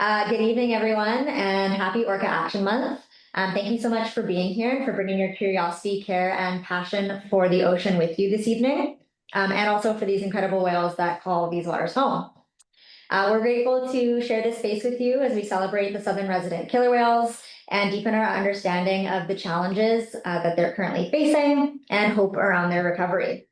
Good evening, everyone, and happy Orca Action Month. Thank you so much for being here and for bringing your curiosity, care, and passion for the ocean with you this evening, and also for these incredible whales that call these waters home. We're grateful to share this space with you as we celebrate the southern resident killer whales and deepen our understanding of the challenges that they're currently facing and hope around their recovery.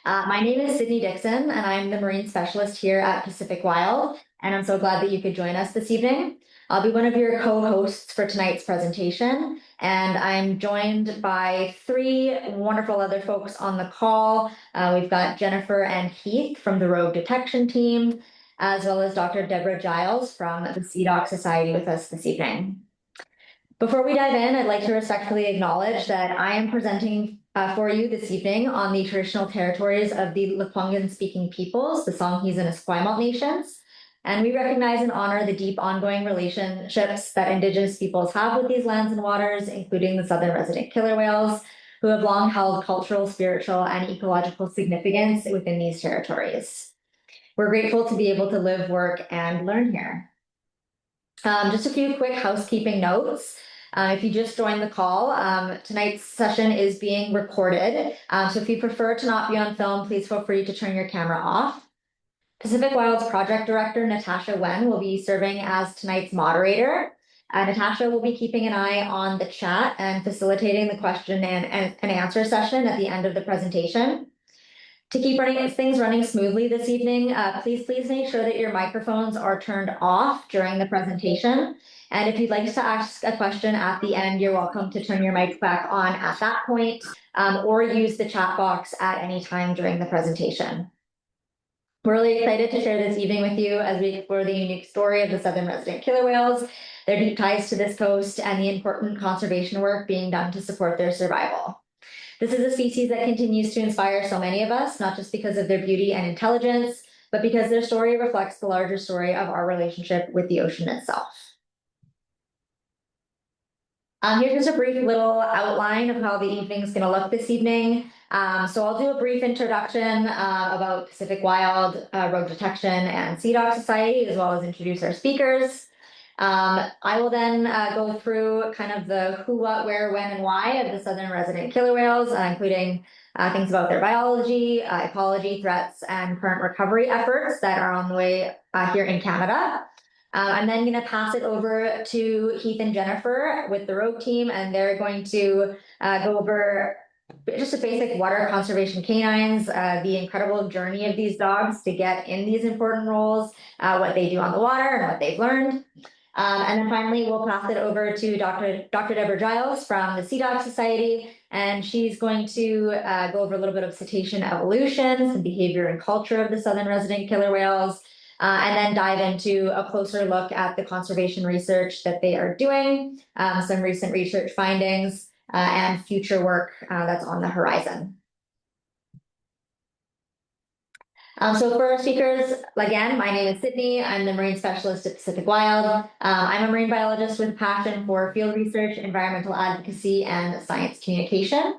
My name is Sydney Dixon, and I'm the marine specialist here at Pacific Wild, and I'm so glad that you could join us this evening. I'll be one of your co-hosts for tonight's presentation, and I'm joined by three wonderful other folks on the call. We've got Jennifer and Heath from the Rogue Detection team, as well as Dr. Deborah Giles from the SeaDoc Society with us this evening. Before we dive in, I'd like to respectfully acknowledge that I am presenting for you this evening on the traditional territories of the Lekwungen-speaking peoples, the Songhees and Esquimalt nations. And we recognize and honor the deep ongoing relationships that Indigenous peoples have with these lands and waters, including the southern resident killer whales, who have long held cultural, spiritual, and ecological significance within these territories. We're grateful to be able to live, work, and learn here. Just a few quick housekeeping notes. If you just joined the call, tonight's session is being recorded. So if you prefer to not be on film, please feel free to turn your camera off. Pacific Wild's project director, Natasha Wen, will be serving as tonight's moderator. Natasha will be keeping an eye on the chat and facilitating the question and answer session at the end of the presentation. To keep things running smoothly this evening, please make sure that your microphones are turned off during the presentation. And if you'd like to ask a question at the end, you're welcome to turn your mic back on at that point, or use the chat box at any time during the presentation. We're really excited to share this evening with you as we explore the unique story of the southern resident killer whales, their deep ties to this coast, and the important conservation work being done to support their survival. This is a species that continues to inspire so many of us, not just because of their beauty and intelligence, but because their story reflects the larger story of our relationship with the ocean itself. Here's just a brief little outline of how the evening is going to look this evening. So I'll do a brief introduction about Pacific Wild, Rogue Detection, and SeaDoc Society, as well as introduce our speakers. I will then go through kind of the who, what, where, when, and why of the southern resident killer whales, including things about their biology, ecology, threats, and current recovery efforts that are on the way here in Canada. I'm then going to pass it over to Heath and Jennifer with the Rogue team, and they're going to go over just a basic water conservation canines, the incredible journey of these dogs to get in these important roles, what they do on the water and what they've learned. And then finally, we'll pass it over to Dr. Deborah Giles from the SeaDoc Society, and she's going to go over a little bit of cetacean evolution, some behavior and culture of the southern resident killer whales, and then dive into a closer look at the conservation research that they are doing, some recent research findings, and future work that's on the horizon. So for our speakers, again, my name is Sydney. I'm the marine specialist at Pacific Wild. I'm a marine biologist with a passion for field research, environmental advocacy, and science communication.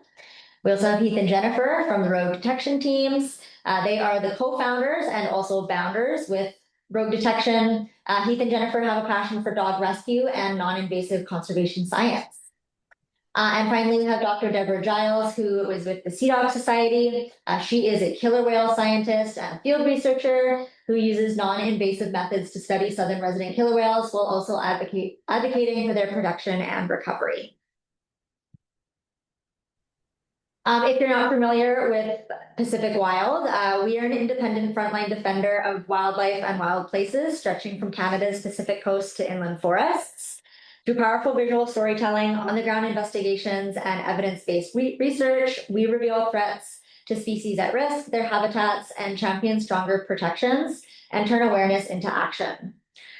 We also have Heath and Jennifer from the Rogue Detection teams. They are the co-founders and also bounders with Rogue Detection. Heath and Jennifer have a passion for dog rescue and non-invasive conservation science. And finally, we have Dr. Deborah Giles, who is with the SeaDoc Society. She is a killer whale scientist and field researcher who uses non-invasive methods to study southern resident killer whales while also advocating for their production and recovery. If you're not familiar with Pacific Wild, we are an independent frontline defender of wildlife and wild places stretching from Canada's Pacific coast to inland forests. Through powerful visual storytelling, on-the-ground investigations, and evidence-based research, we reveal threats to species at risk, their habitats, and champion stronger protections, and turn awareness into action.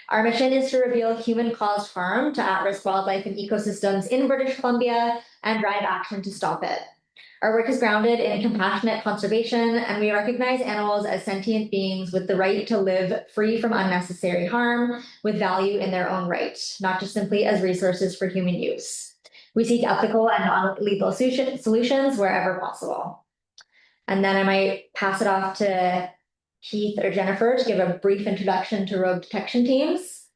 Our mission is to reveal human-caused harm to at-risk wildlife and ecosystems in British Columbia and drive action to stop it. Our work is grounded in compassionate conservation, and we recognize animals as sentient beings with the right to live free from unnecessary harm, with value in their own right, not just simply as resources for human use. We seek ethical and non-lethal solutions wherever possible. And then I might pass it off to Heath or Jennifer to give a brief introduction to Rogue Detection teams.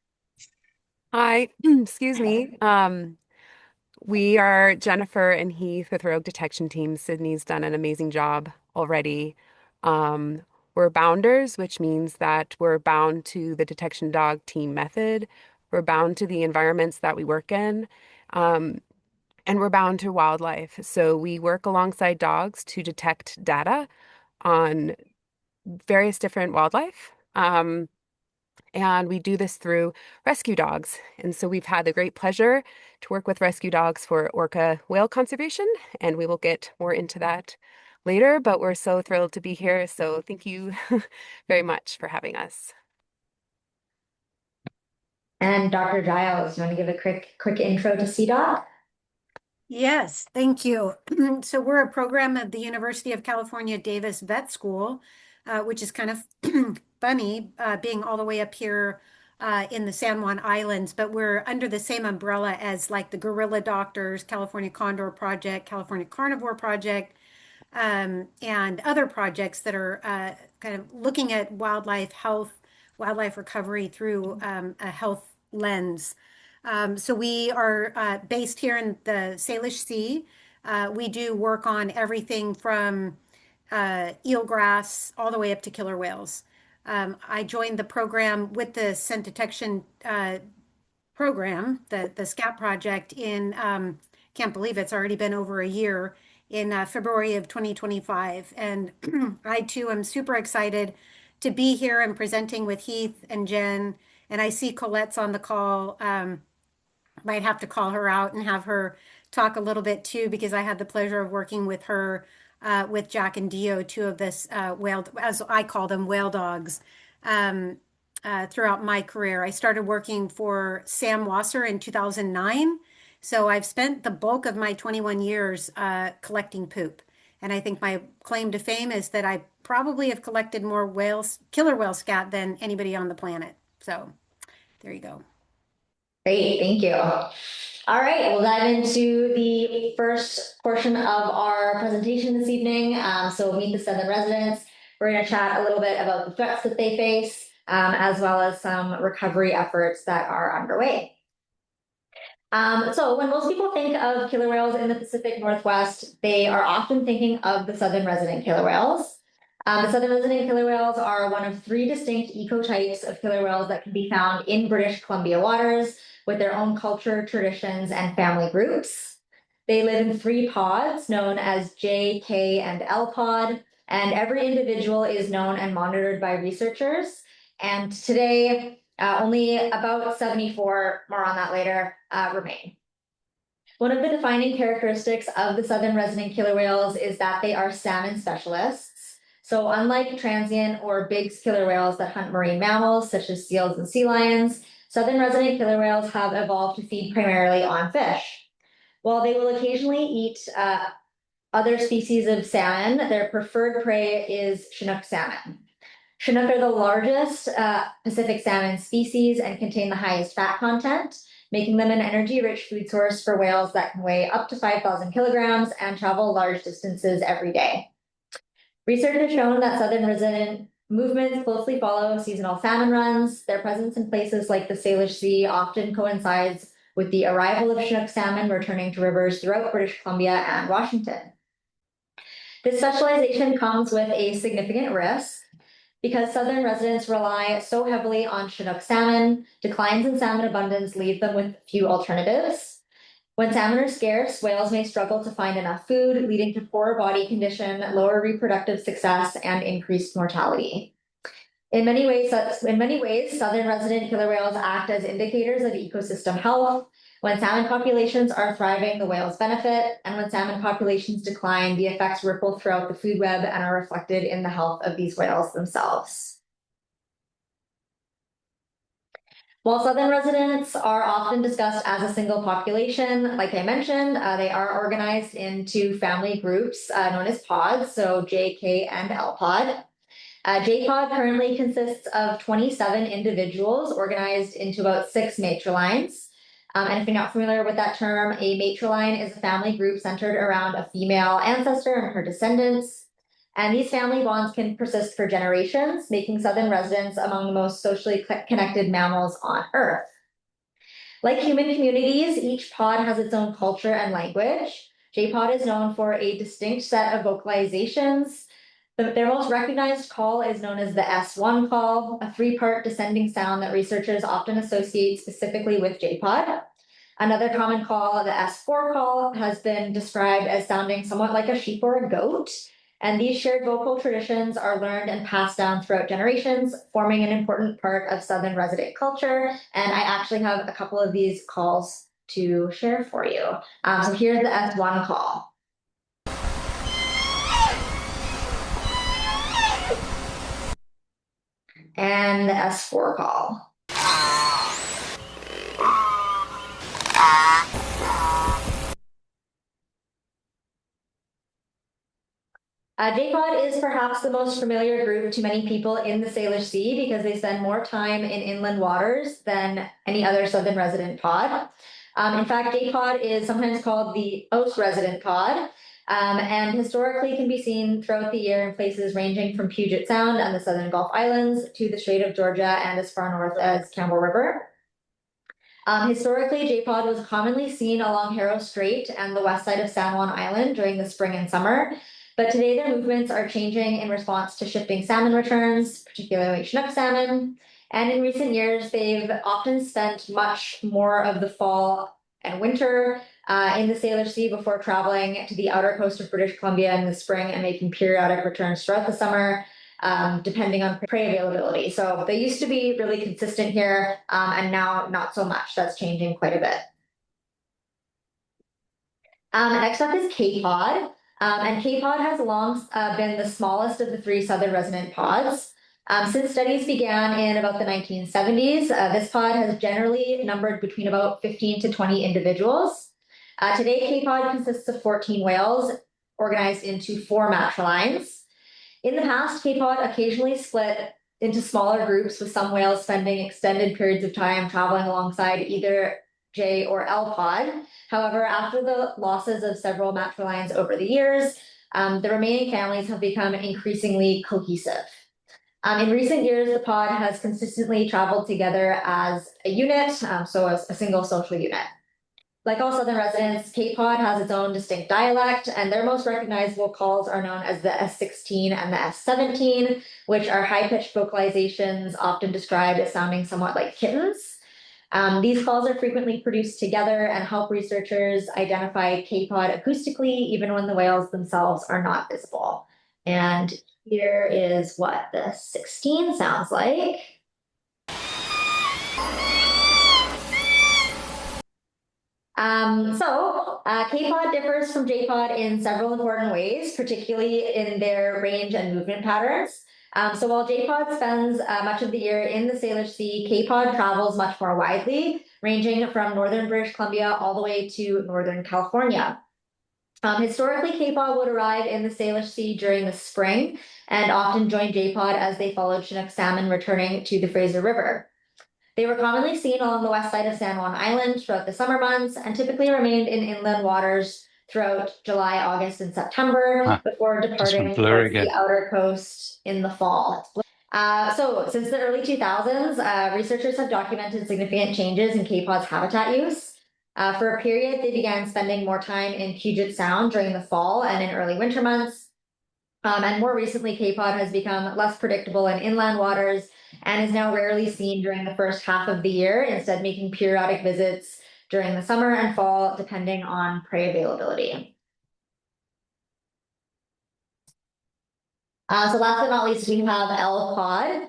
Hi, excuse me. We are Jennifer and Heath with Rogue Detection Team. Sydney's done an amazing job already. Um, we're bounders, which means that we're bound to the detection dog team method. We're bound to the environments that we work in, um, and we're bound to wildlife. So we work alongside dogs to detect data on various different wildlife. And we do this through rescue dogs. And so we've had the great pleasure to work with rescue dogs for orca whale conservation, and we will get more into that later, but we're so thrilled to be here. So thank you very much for having us. And Dr. Giles, you want to give a quick intro to SeaDoc? Yes, thank you. So we're a program of the University of California Davis Vet School, which is kind of funny, being all the way up here in the San Juan Islands, but we're under the same umbrella as like the Gorilla Doctors, California Condor Project, California Carnivore Project, and other projects that are kind of looking at wildlife health, wildlife recovery through a health lens. So we are based here in the Salish Sea. We do work on everything from eelgrass all the way up to killer whales. I joined the program with the scent detection program, the SCAT project in, can't believe it's already been over a year, in February of 2025. And I too am super excited to be here and presenting with Heath and Jen. And I see Colette's on the call. Might have to call her out and have her talk a little bit too, because I had the pleasure of working with her, with Jack and Dio, two of this whale, as I call them, whale dogs, um, throughout my career. I started working for Sam Wasser in 2009. So I've spent the bulk of my 21 years collecting poop. And I think my claim to fame is that I probably have collected more whales, killer whale scat than anybody on the planet. So there you go. Great, thank you. All right, we'll dive into the first portion of our presentation this evening. So meet the southern residents. We're going to chat a little bit about the threats that they face, as well as some recovery efforts that are underway. So when most people think of killer whales in the Pacific Northwest, they are often thinking of the southern resident killer whales. The southern resident killer whales are one of three distinct ecotypes of killer whales that can be found in British Columbia waters with their own culture, traditions, and family groups. They live in three pods known as J, K, and L pod, and every individual is known and monitored by researchers. And today, only about 74, more on that later, remain. One of the defining characteristics of the southern resident killer whales is that they are salmon specialists. So unlike transient or big killer whales that hunt marine mammals such as seals and sea lions, southern resident killer whales have evolved to feed primarily on fish. While they will occasionally eat other species of salmon, their preferred prey is Chinook salmon. Chinook are the largest Pacific salmon species and contain the highest fat content, making them an energy-rich food source for whales that can weigh up to 5,000 kilograms and travel large distances every day. Research has shown that southern resident movements closely follow seasonal salmon runs. Their presence in places like the Salish Sea often coincides with the arrival of Chinook salmon returning to rivers throughout British Columbia and Washington. This specialization comes with a significant risk. Because southern residents rely so heavily on Chinook salmon, declines in salmon abundance leave them with few alternatives. When salmon are scarce, whales may struggle to find enough food, leading to poor body condition, lower reproductive success, and increased mortality. In many ways, southern resident killer whales act as indicators of ecosystem health. When salmon populations are thriving, the whales benefit, and when salmon populations decline, the effects ripple throughout the food web and are reflected in the health of these whales themselves. While southern residents are often discussed as a single population, like I mentioned, they are organized into family groups known as pods, so J, K, and L pod. JPOD currently consists of 27 individuals organized into about 6 matrilines. And if you're not familiar with that term, a matriline is a family group centered around a female ancestor and her descendants. And these family bonds can persist for generations, making southern residents among the most socially connected mammals on Earth. Like human communities, each pod has its own culture and language. J-pod is known for a distinct set of vocalizations. Their most recognized call is known as the S1 call, a three-part descending sound that researchers often associate specifically with J-pod. Another common call, the S4 call, has been described as sounding somewhat like a sheep or a goat. And these shared vocal traditions are learned and passed down throughout generations, forming an important part of Southern resident culture. And I actually have a couple of these calls to share for you. So here's the S1 call. And the S4 call. J-pod is perhaps the most familiar group to many people in the Salish Sea because they spend more time in inland waters than any other southern resident pod. In fact, J-pod is sometimes called the Oast resident pod, and historically can be seen throughout the year in places ranging from Puget Sound and the Southern Gulf Islands to the Strait of Georgia and as far north as Campbell River. Historically, J-pod was commonly seen along Harrow Strait and the west side of San Juan Island during the spring and summer. But today their movements are changing in response to shifting salmon returns, particularly Chinook salmon. And in recent years, they've often spent much more of the fall and winter in the Salish Sea before traveling to the outer coast of British Columbia in the spring and making periodic returns throughout the summer, depending on prey availability. So they used to be really consistent here, and now not so much. That's changing quite a bit. Next up is K-pod. And K-pod has long been the smallest of the three southern resident pods. Since studies began in about the 1970s, this pod has generally numbered between about 15 to 20 individuals. Today, K-pod consists of 14 whales organized into 4 matrilines. In the past, K-pod occasionally split into smaller groups, with some whales spending extended periods of time traveling alongside either J or L pod. However, after the losses of several matrilines over the years, the remaining families have become increasingly cohesive. In recent years, the pod has consistently traveled together as a unit, so as a single social unit. Like all southern residents, Cape Cod has its own distinct dialect, and their most recognizable calls are known as the S16 and the S17, which are high-pitched vocalizations often described as sounding somewhat like kittens. These calls are frequently produced together and help researchers identify Cape Cod acoustically, even when the whales themselves are not visible. And here is what the 16 sounds like. Cape Cod differs from J Pod in several important ways, particularly in their range and movement patterns. So while J Pod spends much of the year in the Salish Sea, Cape Cod travels much more widely, ranging from northern British Columbia all the way to northern California. Historically, Cape Cod would arrive in the Salish Sea during the spring and often join J Pod as they followed Chinook salmon returning to the Fraser River. They were commonly seen along the west side of San Juan Island throughout the summer months and typically remained in inland waters throughout July, August, and September before departing towards the outer coast in the fall. So since the early 2000s, researchers have documented significant changes in Cape Cod's habitat use. For a period, they began spending more time in Puget Sound during the fall and in early winter months. And more recently, Cape Cod has become less predictable in inland waters and is now rarely seen during the first half of the year, instead making periodic visits during the summer and fall, depending on prey availability. So last but not least, we have L pod.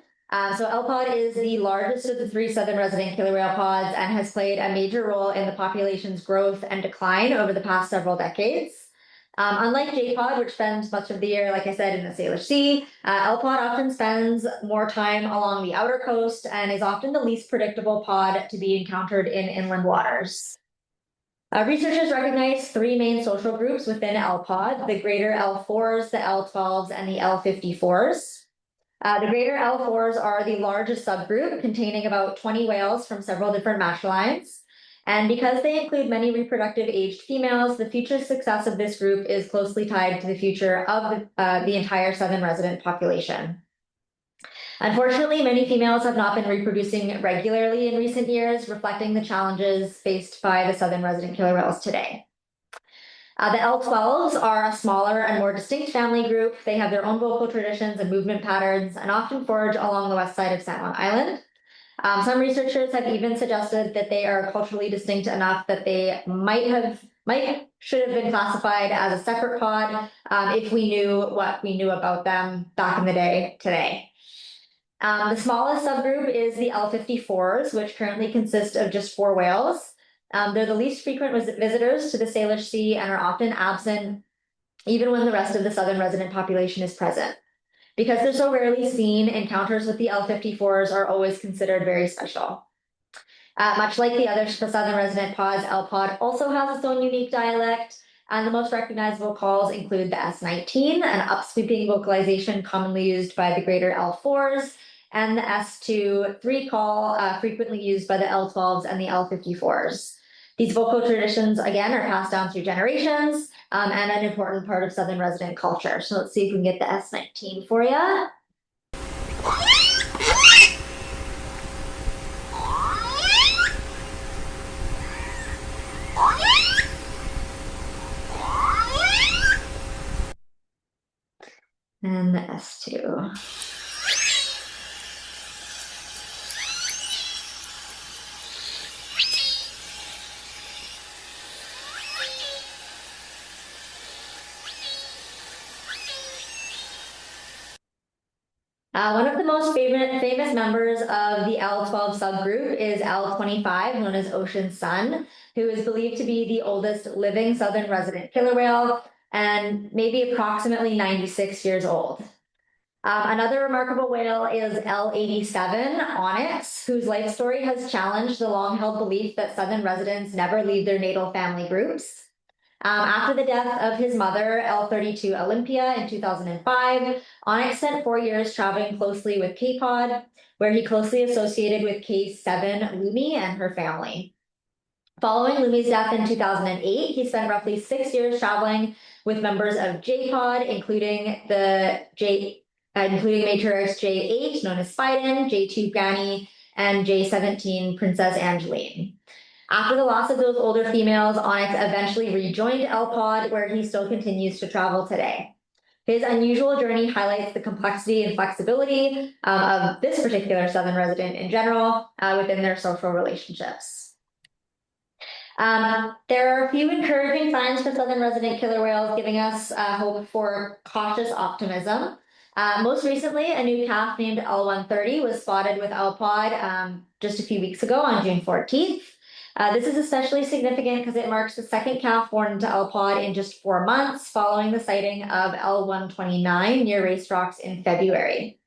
So L pod is the largest of the 3 southern resident killer whale pods and has played a major role in the population's growth and decline over the past several decades. Unlike J pod, which spends much of the year, like I said, in the Salish Sea, L pod often spends more time along the outer coast and is often the least predictable pod to be encountered in inland waters. Researchers recognize 3 main social groups within L pod: the greater L4s, the L12s, and the L54s. The greater L4s are the largest subgroup, containing about 20 whales from several different matrilines. And because they include many reproductive aged females, the future success of this group is closely tied to the future of the entire southern resident population. Unfortunately, many females have not been reproducing regularly in recent years, reflecting the challenges faced by the southern resident killer whales today. The L12s are a smaller and more distinct family group. They have their own vocal traditions and movement patterns and often forage along the west side of San Juan Island. Some researchers have even suggested that they are culturally distinct enough that they should have been classified as a separate pod if we knew what we knew about them back in the day today. The smallest subgroup is the L54s, which currently consist of just 4 whales. They're the least frequent visitors to the Salish Sea and are often absent even when the rest of the southern resident population is present. Because they're so rarely seen, encounters with the L54s are always considered very special. Much like the other southern resident pods, L pod also has its own unique dialect, and the most recognizable calls include the S19, an upsweeping vocalization commonly used by the greater L4s, and the S2-3 call frequently used by the L12s and the L54s. These vocal traditions, again, are passed down through generations and an important part of southern resident culture. So let's see if we can get the S19 for you. And the S2. One of the most famous members of the L12 subgroup is L25, known as Ocean Sun, who is believed to be the oldest living southern resident killer whale and maybe approximately 96 years old. Another remarkable whale is L87, Onyx, whose life story has challenged the long-held belief that southern residents never leave their natal family groups. After the death of his mother, L32 Olympia, in 2005, Onyx spent 4 years traveling closely with K-Pod, where he closely associated with K7 Lumi and her family. Following Lumi's death in 2008, he spent roughly 6 years traveling with members of J-Pod, including matriarchs J8, known as Spiden, J2 Granny, and J17 Princess Angeline. After the loss of those older females, Onyx eventually rejoined L-Pod, where he still continues to travel today. His unusual journey highlights the complexity and flexibility of this particular southern resident in general within their social relationships. There are a few encouraging signs for southern resident killer whales, giving us hope for cautious optimism. Most recently, a new calf named L130 was spotted with L-Pod just a few weeks ago on June 14th. This is especially significant because it marks the second calf born into L-Pod in just 4 months, following the sighting of L129 near Race Rocks in February.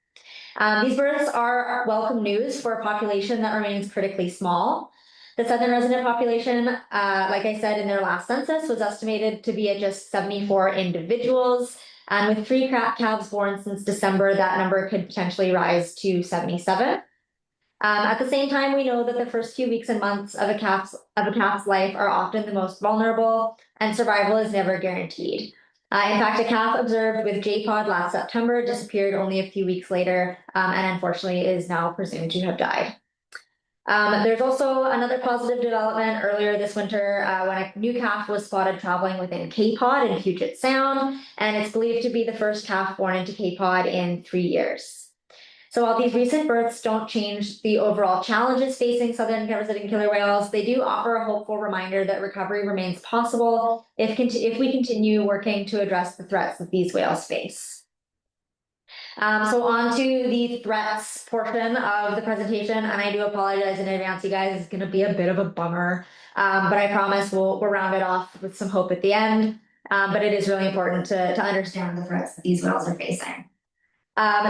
These births are welcome news for a population that remains critically small. The southern resident population, like I said in their last census, was estimated to be at just 74 individuals. And with 3 calves born since December, that number could potentially rise to 77. At the same time, we know that the first few weeks and months of a calf's life are often the most vulnerable, and survival is never guaranteed. In fact, a calf observed with J-Pod last September disappeared only a few weeks later, and unfortunately is now presumed to have died. There's also another positive development earlier this winter when a new calf was spotted traveling within K-Pod in Puget Sound, and it's believed to be the first calf born into K-Pod in 3 years. So while these recent births don't change the overall challenges facing southern resident killer whales, they do offer a hopeful reminder that recovery remains possible if we continue working to address the threats that these whales face. So on to the threats portion of the presentation, and I do apologize in advance, you guys, it's going to be a bit of a bummer, but I promise we'll round it off with some hope at the end. But it is really important to understand the threats that these whales are facing.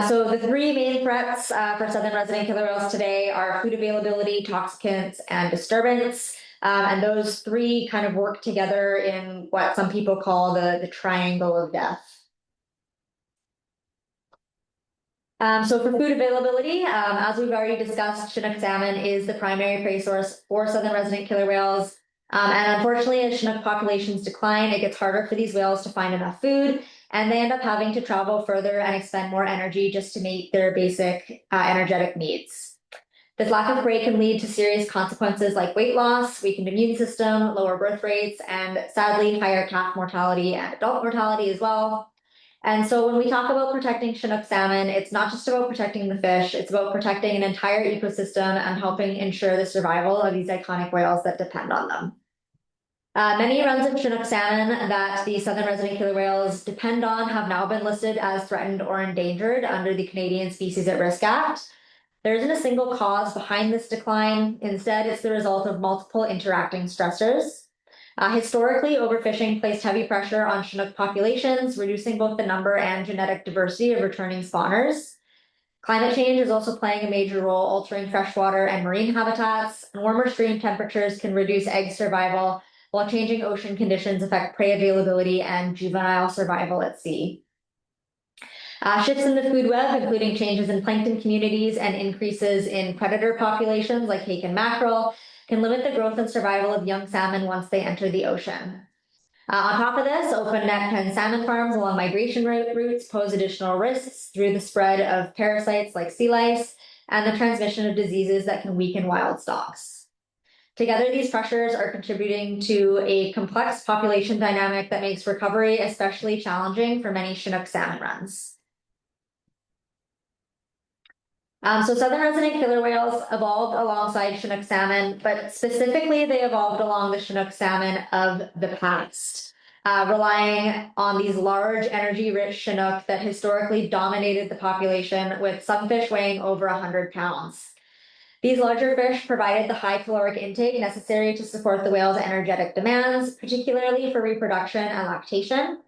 So the 3 main threats for southern resident killer whales today are food availability, toxicants, and disturbance. And those 3 kind of work together in what some people call the triangle of death. So for food availability, as we've already discussed, Chinook salmon is the primary prey source for southern resident killer whales. And unfortunately, as Chinook populations decline, it gets harder for these whales to find enough food. and they end up having to travel further and expend more energy just to meet their basic energetic needs. This lack of prey can lead to serious consequences like weight loss, weakened immune system, lower birth rates, and sadly, higher calf mortality and adult mortality as well. And so when we talk about protecting Chinook salmon, it's not just about protecting the fish, it's about protecting an entire ecosystem and helping ensure the survival of these iconic whales that depend on them. Many runs of Chinook salmon that the southern resident killer whales depend on have now been listed as threatened or endangered under the Canadian Species at Risk Act. There isn't a single cause behind this decline. Instead, it's the result of multiple interacting stressors. Historically, overfishing placed heavy pressure on Chinook populations, reducing both the number and genetic diversity of returning spawners. Climate change is also playing a major role, altering freshwater and marine habitats. And warmer stream temperatures can reduce egg survival, while changing ocean conditions affect prey availability and juvenile survival at sea. Shifts in the food web, including changes in plankton communities and increases in predator populations like hake and mackerel, can limit the growth and survival of young salmon once they enter the ocean. On top of this, open net pen salmon farms along migration routes pose additional risks through the spread of parasites like sea lice and the transmission of diseases that can weaken wild stocks. Together, these pressures are contributing to a complex population dynamic that makes recovery especially challenging for many Chinook salmon runs. So southern resident killer whales evolved alongside Chinook salmon, but specifically they evolved along the Chinook salmon of the past, relying on these large energy-rich Chinook that historically dominated the population, with some fish weighing over 100 pounds. These larger fish provided the high caloric intake necessary to support the whale's energetic demands, particularly for reproduction and lactation.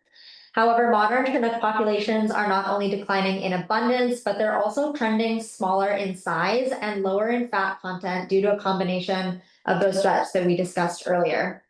However, modern Chinook populations are not only declining in abundance, but they're also trending smaller in size and lower in fat content due to a combination of those threats that we discussed earlier.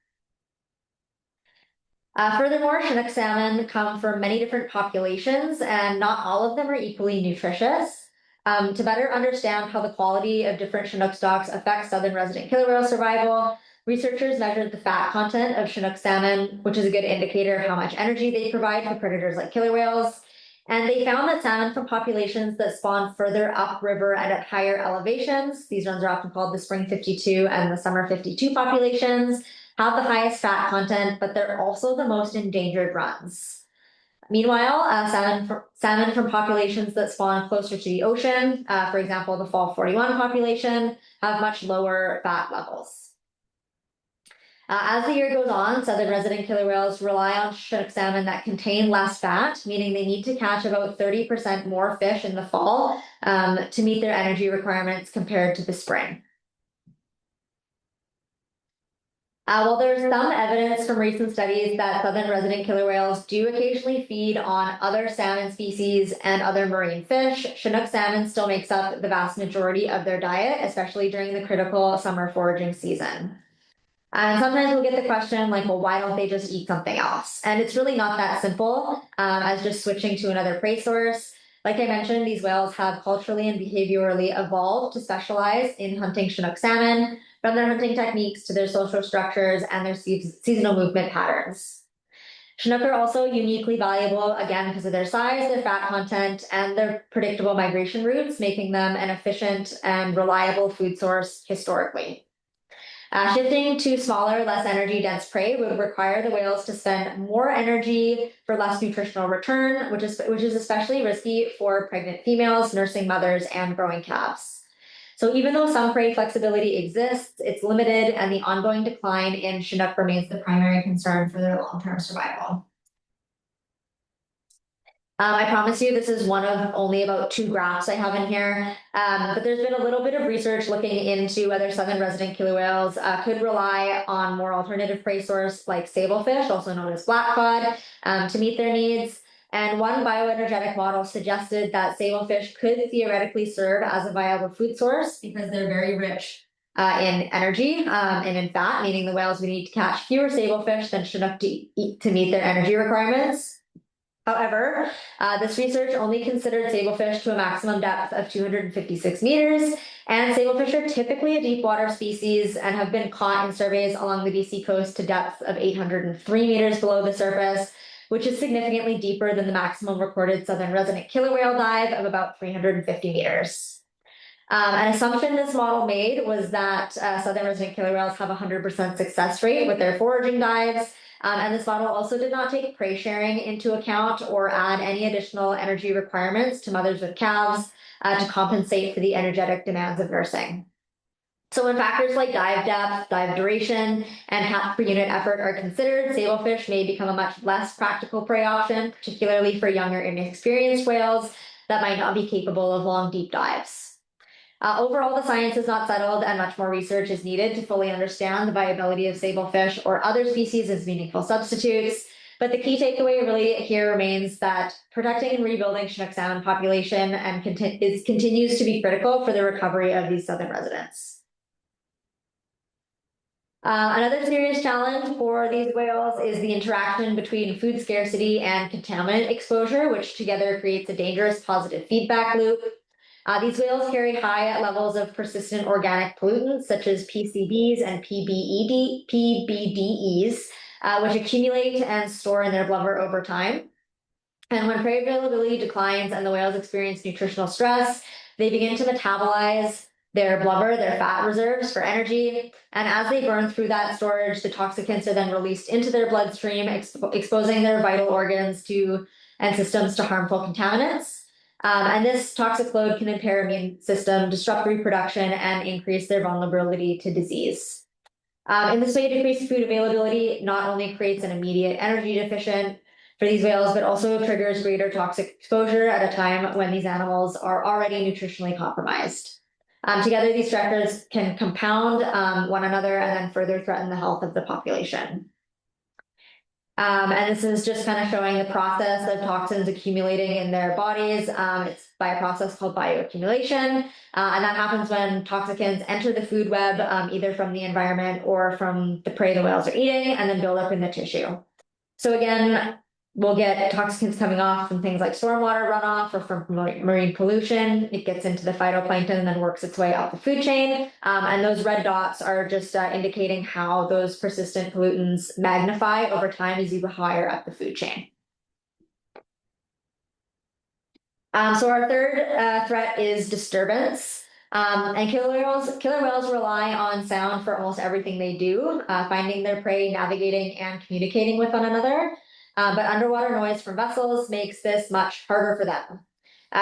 Furthermore, Chinook salmon come from many different populations, and not all of them are equally nutritious. To better understand how the quality of different Chinook stocks affects southern resident killer whale survival, researchers measured the fat content of Chinook salmon, which is a good indicator of how much energy they provide for predators like killer whales. And they found that salmon from populations that spawn further upriver and at higher elevations, these runs are often called the Spring 52 and the Summer 52 populations, have the highest fat content, but they're also the most endangered runs. Meanwhile, salmon from populations that spawn closer to the ocean, for example, the Fall 41 population, have much lower fat levels. As the year goes on, southern resident killer whales rely on Chinook salmon that contain less fat, meaning they need to catch about 30% more fish in the fall to meet their energy requirements compared to the spring. While there's some evidence from recent studies that southern resident killer whales do occasionally feed on other salmon species and other marine fish, Chinook salmon still makes up the vast majority of their diet, especially during the critical summer foraging season. And sometimes we'll get the question like, well, why don't they just eat something else? And it's really not that simple as just switching to another prey source. Like I mentioned, these whales have culturally and behaviorally evolved to specialize in hunting Chinook salmon, from their hunting techniques to their social structures and their seasonal movement patterns. Chinook are also uniquely valuable, again, because of their size, their fat content, and their predictable migration routes, making them an efficient and reliable food source historically. Shifting to smaller, less energy-dense prey would require the whales to spend more energy for less nutritional return, which is especially risky for pregnant females, nursing mothers, and growing calves. So even though some prey flexibility exists, it's limited, and the ongoing decline in Chinook remains the primary concern for their long-term survival. I promise you this is one of only about 2 graphs I have in here, but there's been a little bit of research looking into whether southern resident killer whales could rely on more alternative prey source like sablefish, also known as black cod, to meet their needs. And one bioenergetic model suggested that sablefish could theoretically serve as a viable food source because they're very rich in energy and in fat, meaning the whales would need to catch fewer sablefish than Chinook to meet their energy requirements. However, this research only considered sablefish to a maximum depth of 256 meters, and sablefish are typically a deep water species and have been caught in surveys along the BC coast to depths of 803 meters below the surface, which is significantly deeper than the maximum recorded southern resident killer whale dive of about 350 meters. An assumption this model made was that southern resident killer whales have a 100% success rate with their foraging dives. And this model also did not take prey sharing into account or add any additional energy requirements to mothers with calves to compensate for the energetic demands of nursing. So when factors like dive depth, dive duration, and catch per unit effort are considered, sablefish may become a much less practical prey option, particularly for younger, inexperienced whales that might not be capable of long, deep dives. Overall, the science is not settled and much more research is needed to fully understand the viability of sablefish or other species as meaningful substitutes. But the key takeaway really here remains that protecting and rebuilding Chinook salmon population and continues to be critical for the recovery of these southern residents. Another serious challenge for these whales is the interaction between food scarcity and contaminant exposure, which together creates a dangerous positive feedback loop. These whales carry high levels of persistent organic pollutants such as PCBs and PBDEs, which accumulate and store in their blubber over time. And when prey availability declines and the whales experience nutritional stress, they begin to metabolize their blubber, their fat reserves for energy. And as they burn through that storage, the toxicants are then released into their bloodstream, exposing their vital organs and systems to harmful contaminants. And this toxic load can impair immune system, disrupt reproduction, and increase their vulnerability to disease. In this way, decreased food availability not only creates an immediate energy deficient for these whales, but also triggers greater toxic exposure at a time when these animals are already nutritionally compromised. Together, these stressors can compound one another and then further threaten the health of the population. And this is just kind of showing the process of toxins accumulating in their bodies. It's by a process called bioaccumulation. And that happens when toxicants enter the food web, either from the environment or from the prey the whales are eating, and then build up in the tissue. So again, we'll get toxicants coming off from things like stormwater runoff or from marine pollution. It gets into the phytoplankton and then works its way up the food chain. And those red dots are just indicating how those persistent pollutants magnify over time as you go higher up the food chain. So our third threat is disturbance. And killer whales rely on sound for almost everything they do, finding their prey, navigating, and communicating with one another. But underwater noise from vessels makes this much harder for them.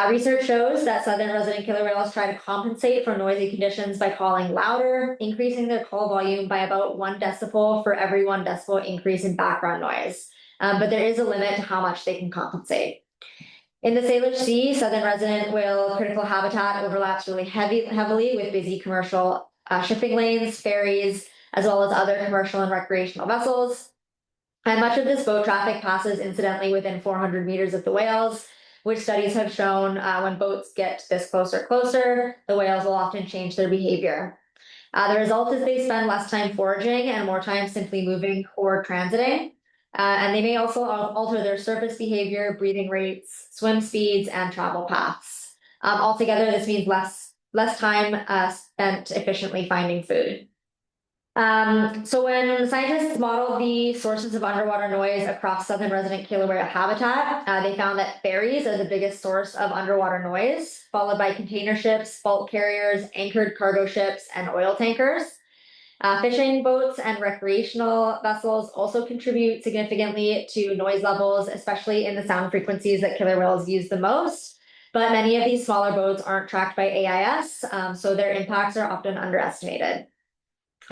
Research shows that southern resident killer whales try to compensate for noisy conditions by calling louder, increasing their call volume by about 1 decibel for every 1 decibel increase in background noise. But there is a limit to how much they can compensate. In the Salish Sea, southern resident whale critical habitat overlaps really heavily with busy commercial shipping lanes, ferries, as well as other commercial and recreational vessels. And much of this boat traffic passes incidentally within 400 meters of the whales, which studies have shown when boats get this closer, the whales will often change their behavior. The result is they spend less time foraging and more time simply moving or transiting. And they may also alter their surface behavior, breathing rates, swim speeds, and travel paths. Altogether, this means less time spent efficiently finding food. So when scientists modeled the sources of underwater noise across southern resident killer whale habitat, they found that ferries are the biggest source of underwater noise, followed by container ships, bulk carriers, anchored cargo ships, and oil tankers. Fishing boats and recreational vessels also contribute significantly to noise levels, especially in the sound frequencies that killer whales use the most. But many of these smaller boats aren't tracked by AIS, so their impacts are often underestimated.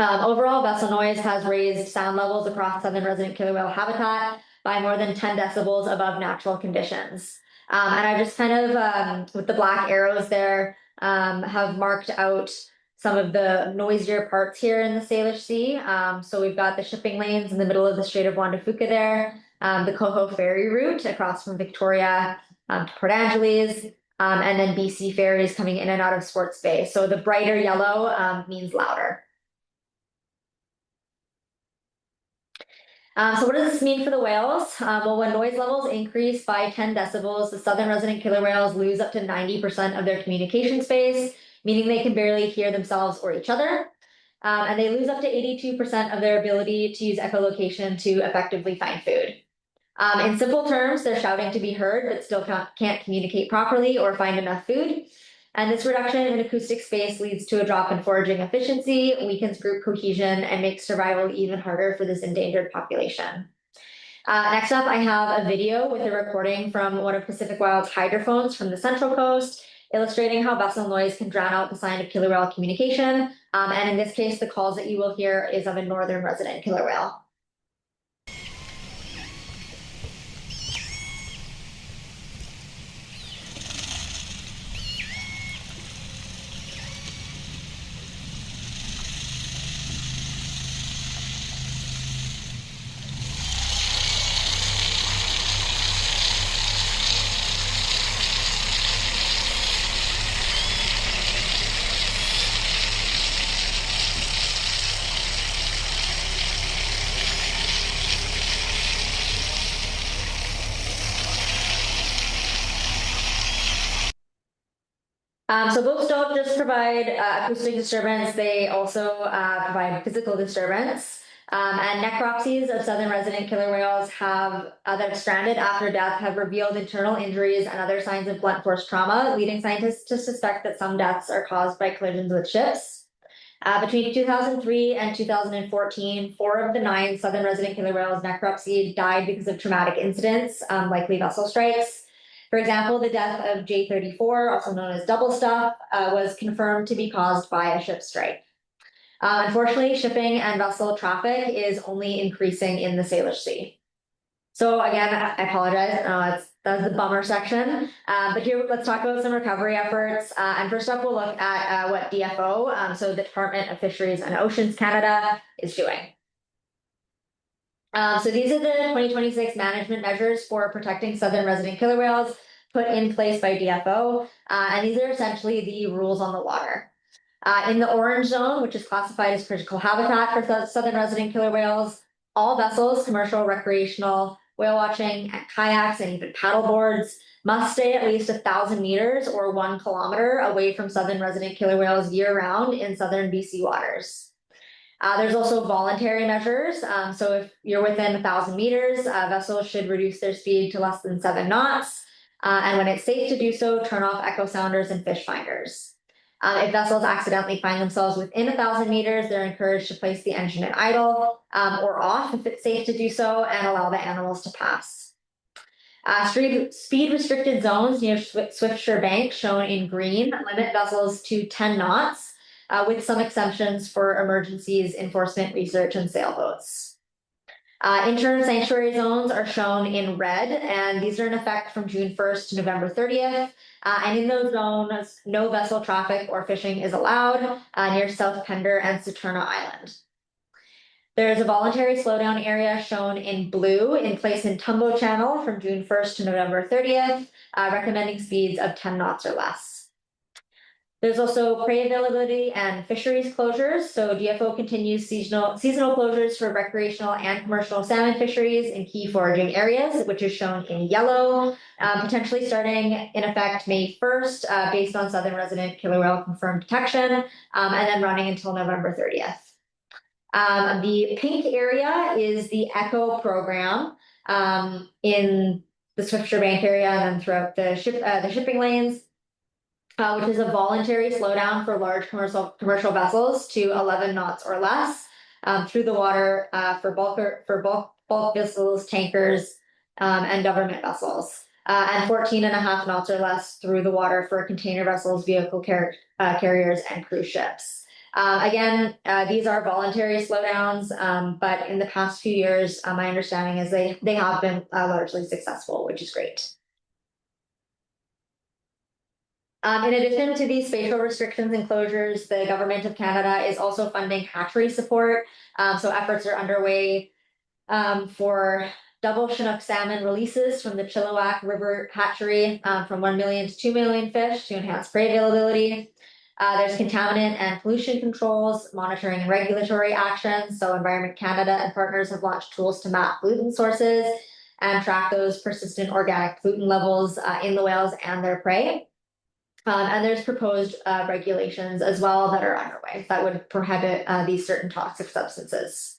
Overall, vessel noise has raised sound levels across southern resident killer whale habitat by more than 10 decibels above natural conditions. And I just kind of, with the black arrows there, have marked out some of the noisier parts here in the Salish Sea. So we've got the shipping lanes in the middle of the Strait of Juan de Fuca there, the Coho ferry route across from Victoria to Port Angeles, and then BC ferries coming in and out of Swartz Bay. So the brighter yellow means louder. So what does this mean for the whales? Well, when noise levels increase by 10 decibels, the southern resident killer whales lose up to 90% of their communication space, meaning they can barely hear themselves or each other. And they lose up to 82% of their ability to use echolocation to effectively find food. In simple terms, they're shouting to be heard, but still can't communicate properly or find enough food. And this reduction in acoustic space leads to a drop in foraging efficiency, weakens group cohesion, and makes survival even harder for this endangered population. Next up, I have a video with a recording from one of Pacific Wild's hydrophones from the Central Coast, illustrating how vessel noise can drown out the sign of killer whale communication. And in this case, the calls that you will hear is of a northern resident killer whale. So boats don't just provide acoustic disturbance, they also provide physical disturbance. And necropsies of southern resident killer whales that are stranded after death have revealed internal injuries and other signs of blunt force trauma, leading scientists to suspect that some deaths are caused by collisions with ships. Between 2003 and 2014, 4 of the 9 southern resident killer whales necropsied died because of traumatic incidents, likely vessel strikes. For example, the death of J34, also known as double stuff, was confirmed to be caused by a ship strike. Unfortunately, shipping and vessel traffic is only increasing in the Salish Sea. So again, I apologize. That's the bummer section. But here, let's talk about some recovery efforts. And first up, we'll look at what DFO, so the Department of Fisheries and Oceans Canada, is doing. So these are the 2026 management measures for protecting southern resident killer whales put in place by DFO. And these are essentially the rules on the water. In the orange zone, which is classified as critical habitat for southern resident killer whales, all vessels, commercial, recreational, whale watching, kayaks, and even paddle boards must stay at least 1,000 meters or 1 kilometer away from southern resident killer whales year-round in southern BC waters. There's also voluntary measures. So if you're within 1,000 meters, vessels should reduce their speed to less than 7 knots. And when it's safe to do so, turn off echo sounders and fish finders. If vessels accidentally find themselves within 1,000 meters, they're encouraged to place the engine in idle or off if it's safe to do so, and allow the animals to pass. Speed restricted zones near Swiftsure Bank, shown in green, limit vessels to 10 knots, with some exemptions for emergencies, enforcement, research, and sailboats. Interim sanctuary zones are shown in red, and these are in effect from June 1st to November 30th. And in those zones, no vessel traffic or fishing is allowed near South Pender and Saturna Island. There's a voluntary slowdown area shown in blue in place in Tumbo Channel from June 1st to November 30th, recommending speeds of 10 knots or less. There's also prey availability and fisheries closures. So DFO continues seasonal closures for recreational and commercial salmon fisheries in key foraging areas, which is shown in yellow, potentially starting in effect May 1st, based on southern resident killer whale confirmed detection, and then running until November 30th. The pink area is the ECHO program in the Swiftsure Bank area and then throughout the shipping lanes. Which is a voluntary slowdown for large commercial vessels to 11 knots or less through the water for bulk vessels, tankers, and government vessels, and 14.5 knots or less through the water for container vessels, vehicle carriers, and cruise ships. Again, these are voluntary slowdowns, but in the past few years, my understanding is they have been largely successful, which is great. In addition to these spatial restrictions and closures, the Government of Canada is also funding hatchery support. So efforts are underway for double Chinook salmon releases from the Chilliwack River hatchery from 1 million to 2 million fish to enhance prey availability. There's contaminant and pollution controls, monitoring and regulatory actions. So Environment Canada and partners have launched tools to map pollutant sources and track those persistent organic pollutant levels in the whales and their prey. And there's proposed regulations as well that are underway that would prohibit these certain toxic substances.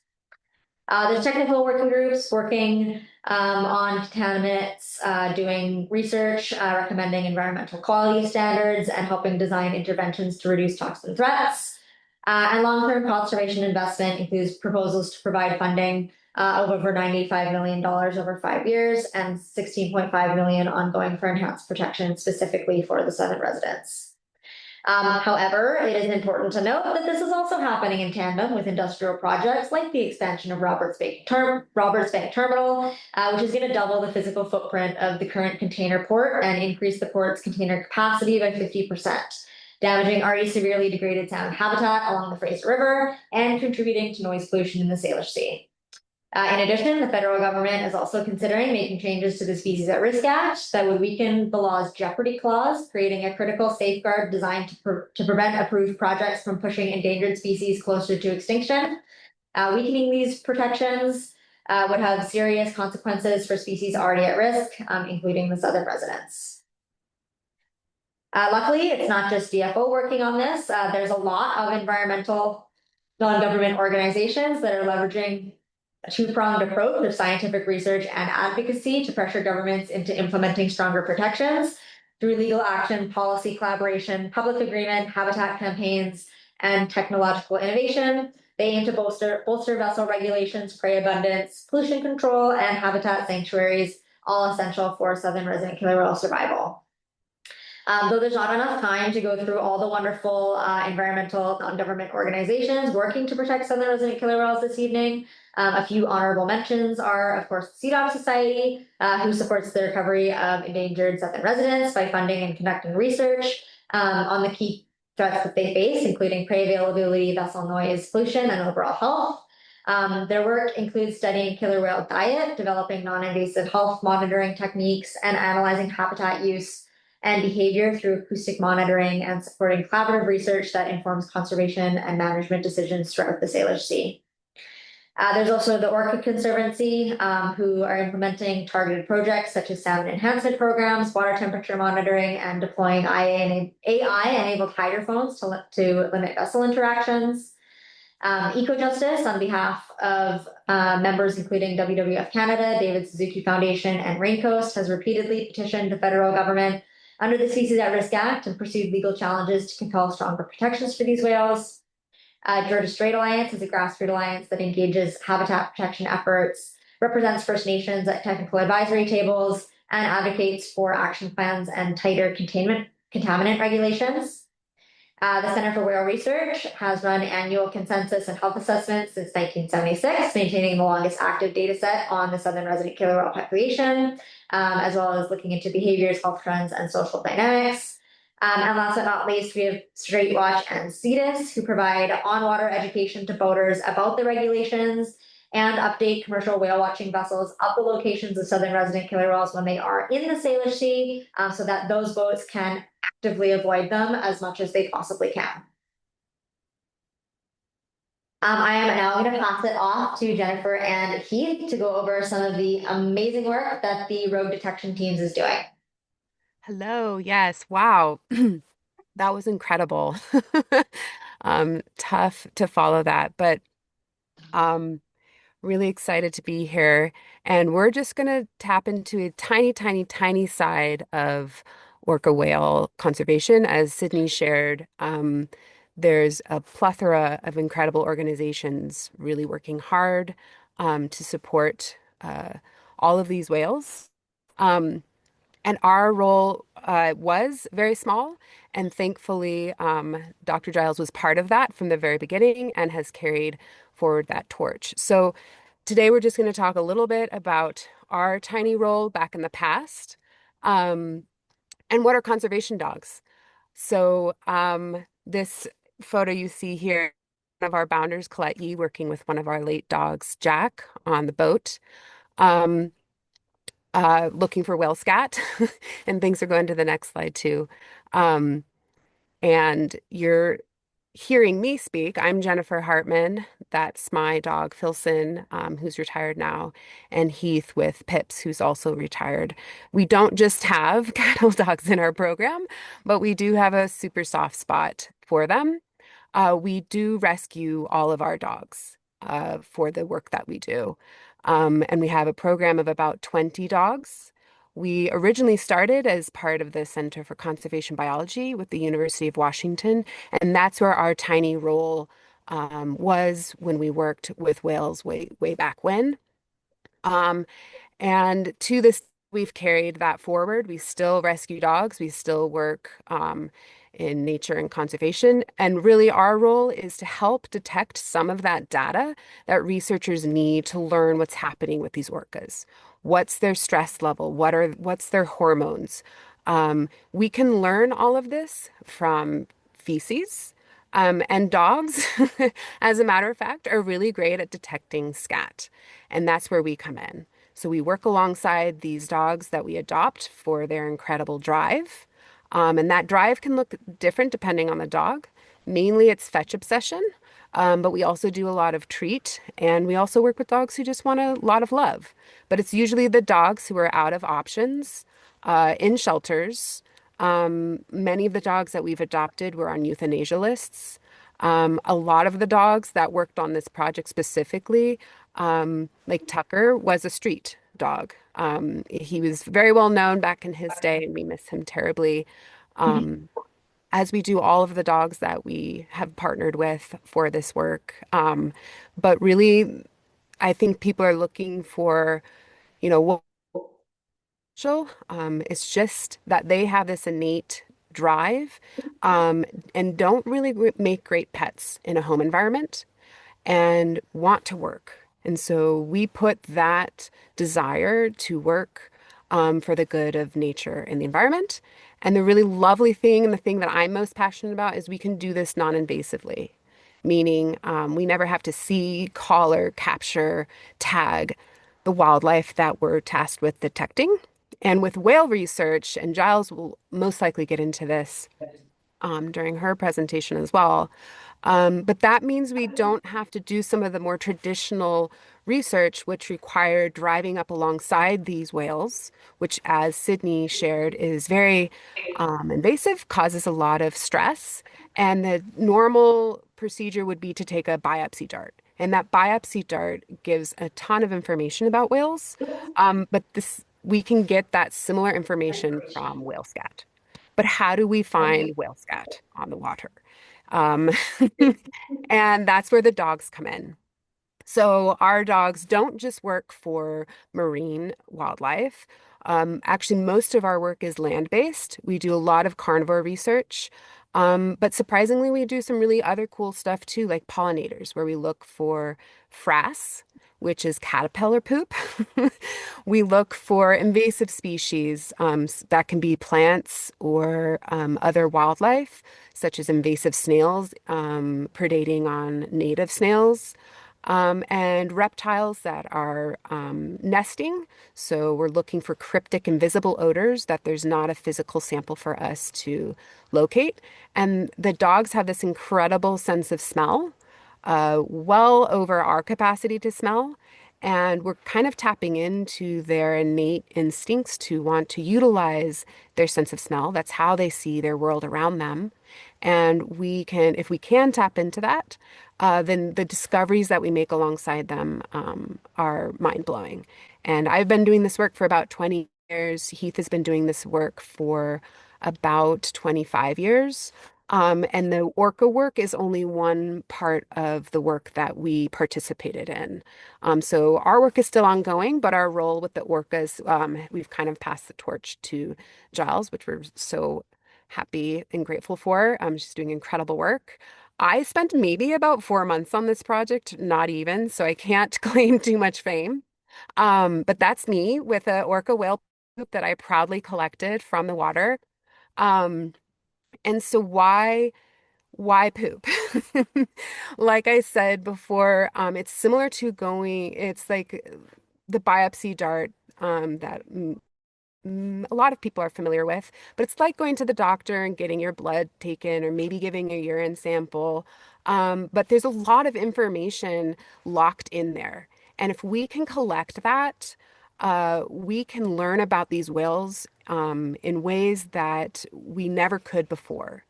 There's technical working groups working on contaminants, doing research, recommending environmental quality standards, and helping design interventions to reduce toxin threats. And long-term conservation investment includes proposals to provide funding of over $95 million over 5 years and $16.5 million ongoing for enhanced protection specifically for the Southern residents. However, it is important to note that this is also happening in tandem with industrial projects like the expansion of Roberts Bank Terminal, which is going to double the physical footprint of the current container port and increase the port's container capacity by 50%, damaging already severely degraded salmon habitat along the Fraser River and contributing to noise pollution in the Salish Sea. In addition, the federal government is also considering making changes to the Species at Risk Act that would weaken the law's jeopardy clause, creating a critical safeguard designed to prevent approved projects from pushing endangered species closer to extinction. Weakening these protections would have serious consequences for species already at risk, including the Southern residents. Luckily, it's not just DFO working on this. There's a lot of environmental non-government organizations that are leveraging a two-pronged approach of scientific research and advocacy to pressure governments into implementing stronger protections through legal action, policy collaboration, public agreement, habitat campaigns, and technological innovation. They aim to bolster vessel regulations, prey abundance, pollution control, and habitat sanctuaries, all essential for Southern resident killer whale survival. Though there's not enough time to go through all the wonderful environmental non-government organizations working to protect Southern resident killer whales this evening, a few honorable mentions are, of course, the SeaDoc Society, who supports the recovery of endangered Southern residents by funding and conducting research on the key threats that they face, including prey availability, vessel noise, pollution, and overall health. Their work includes studying killer whale diet, developing non-invasive health monitoring techniques, and analyzing habitat use and behavior through acoustic monitoring and supporting collaborative research that informs conservation and management decisions throughout the Salish Sea. There's also the Orca Conservancy, who are implementing targeted projects such as salmon enhancement programs, water temperature monitoring, and deploying AI-enabled hydrophones to limit vessel interactions. EcoJustice, on behalf of members including WWF Canada, David Suzuki Foundation, and Raincoast, has repeatedly petitioned the federal government under the Species at Risk Act and pursued legal challenges to compel stronger protections for these whales. Georgia Strait Alliance is a grassroots alliance that engages habitat protection efforts, represents First Nations at technical advisory tables, and advocates for action plans and tighter contaminant regulations. The Center for Whale Research has run annual consensus and health assessments since 1976, maintaining the longest active data set on the Southern resident killer whale population, as well as looking into behaviors, health trends, and social dynamics. And last but not least, we have Strait Watch and SeaDoc, who provide on-water education to boaters about the regulations and update commercial whale watching vessels of the locations of Southern resident killer whales when they are in the Salish Sea, so that those boats can actively avoid them as much as they possibly can. I am now going to pass it off to Jennifer and Heath to go over some of the amazing work that the rogue detection teams is doing. Hello. Yes. Wow. That was incredible. Tough to follow that, but really excited to be here. And we're just going to tap into a tiny, tiny, tiny side of orca whale conservation. As Sydney shared, there's a plethora of incredible organizations really working hard to support all of these whales. And our role was very small, and thankfully, Dr. Giles was part of that from the very beginning and has carried forward that torch. So today we're just going to talk a little bit about our tiny role back in the past, and what are conservation dogs. So this photo you see here, one of our bounders, Colette Yee, working with one of our late dogs, Jack, on the boat. Looking for whale scat, and things are going to the next slide too. And you're hearing me speak. I'm Jennifer Hartman. That's my dog, Filson, who's retired now, and Heath with Pips, who's also retired. We don't just have cattle dogs in our program, but we do have a super soft spot for them. We do rescue all of our dogs. for the work that we do. And we have a program of about 20 dogs. We originally started as part of the Center for Conservation Biology with the University of Washington, and that's where our tiny role was when we worked with whales way back when. Um, and to this, we've carried that forward. We still rescue dogs. We still work in nature and conservation. And really, our role is to help detect some of that data that researchers need to learn what's happening with these orcas. What's their stress level? What's their hormones? We can learn all of this from feces. And dogs, as a matter of fact, are really great at detecting scat. And that's where we come in. So we work alongside these dogs that we adopt for their incredible drive. And that drive can look different depending on the dog. Mainly it's fetch obsession, but we also do a lot of treat. And we also work with dogs who just want a lot of love. But it's usually the dogs who are out of options in shelters. Many of the dogs that we've adopted were on euthanasia lists. A lot of the dogs that worked on this project specifically, like Tucker, was a street dog. He was very well known back in his day, and we miss him terribly. Um, as we do all of the dogs that we have partnered with for this work. But really, I think people are looking for, what it's just that they have this innate drive and don't really make great pets in a home environment and want to work. And so we put that desire to work for the good of nature and the environment. And the really lovely thing and the thing that I'm most passionate about is we can do this non-invasively, meaning we never have to see, collar, capture, tag the wildlife that we're tasked with detecting. And with whale research, and Giles will most likely get into this during her presentation as well. But that means we don't have to do some of the more traditional research, which require driving up alongside these whales, which, as Sydney shared, is very invasive, causes a lot of stress. And the normal procedure would be to take a biopsy dart. And that biopsy dart gives a ton of information about whales. But we can get that similar information from whale scat. But how do we find whale scat on the water? Um, and that's where the dogs come in. So our dogs don't just work for marine wildlife. Actually, most of our work is land-based. We do a lot of carnivore research. But surprisingly, we do some really other cool stuff too, like pollinators, where we look for frass, which is caterpillar poop. We look for invasive species that can be plants or other wildlife, such as invasive snails predating on native snails and reptiles that are nesting. So we're looking for cryptic invisible odors that there's not a physical sample for us to locate. And the dogs have this incredible sense of smell, well over our capacity to smell. And we're kind of tapping into their innate instincts to want to utilize their sense of smell. That's how they see their world around them. And if we can tap into that, then the discoveries that we make alongside them are mind-blowing. And I've been doing this work for about 20 years. Heath has been doing this work for about 25 years. And the orca work is only one part of the work that we participated in. So our work is still ongoing, but our role with the orcas, we've kind of passed the torch to Giles, which we're so happy and grateful for. She's doing incredible work. I spent maybe about 4 months on this project, not even, so I can't claim too much fame. But that's me with a orca whale poop that I proudly collected from the water. Um, and so why poop? Like I said before, it's similar to it's like the biopsy dart that a lot of people are familiar with, but it's like going to the doctor and getting your blood taken or maybe giving a urine sample. But there's a lot of information locked in there. And if we can collect that, we can learn about these whales in ways that we never could before.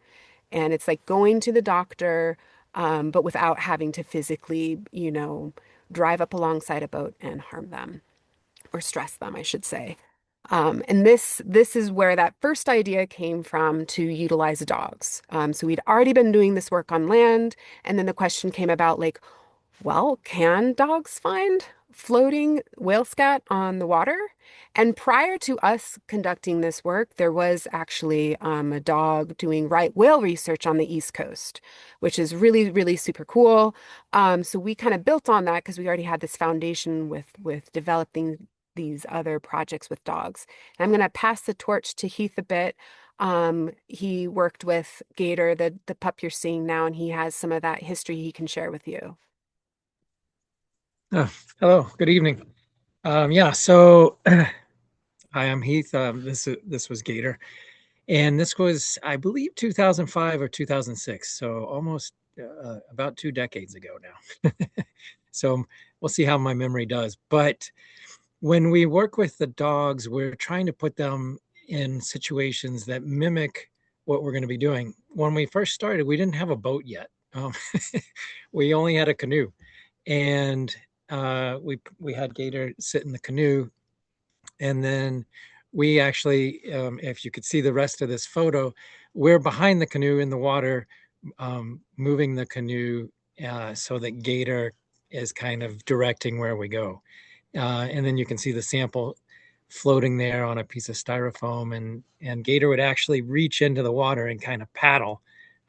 And it's like going to the doctor but without having to physically, drive up alongside a boat and harm them or stress them, I should say. And this is where that first idea came from to utilize dogs. So we'd already been doing this work on land, and then the question came about like, well, can dogs find floating whale scat on the water? And prior to us conducting this work, there was actually a dog doing right whale research on the East Coast, which is really, really super cool. So we kind of built on that because we already had this foundation with developing these other projects with dogs. And I'm going to pass the torch to Heath a bit. He worked with Gator, the pup you're seeing now, and he has some of that history he can share with you. Hello, good evening. Yeah, so hi, I'm Heath. This was Gator, and this was, I believe, 2005 or 2006. So almost about 2 decades ago now. So we'll see how my memory does. But when we work with the dogs, we're trying to put them in situations that mimic what we're going to be doing. When we first started, we didn't have a boat yet. We only had a canoe, and we had Gator sit in the canoe, and then we actually, if you could see the rest of this photo, we're behind the canoe in the water, moving the canoe so that Gator is kind of directing where we go. And then you can see the sample floating there on a piece of styrofoam, and Gator would actually reach into the water and kind of paddle.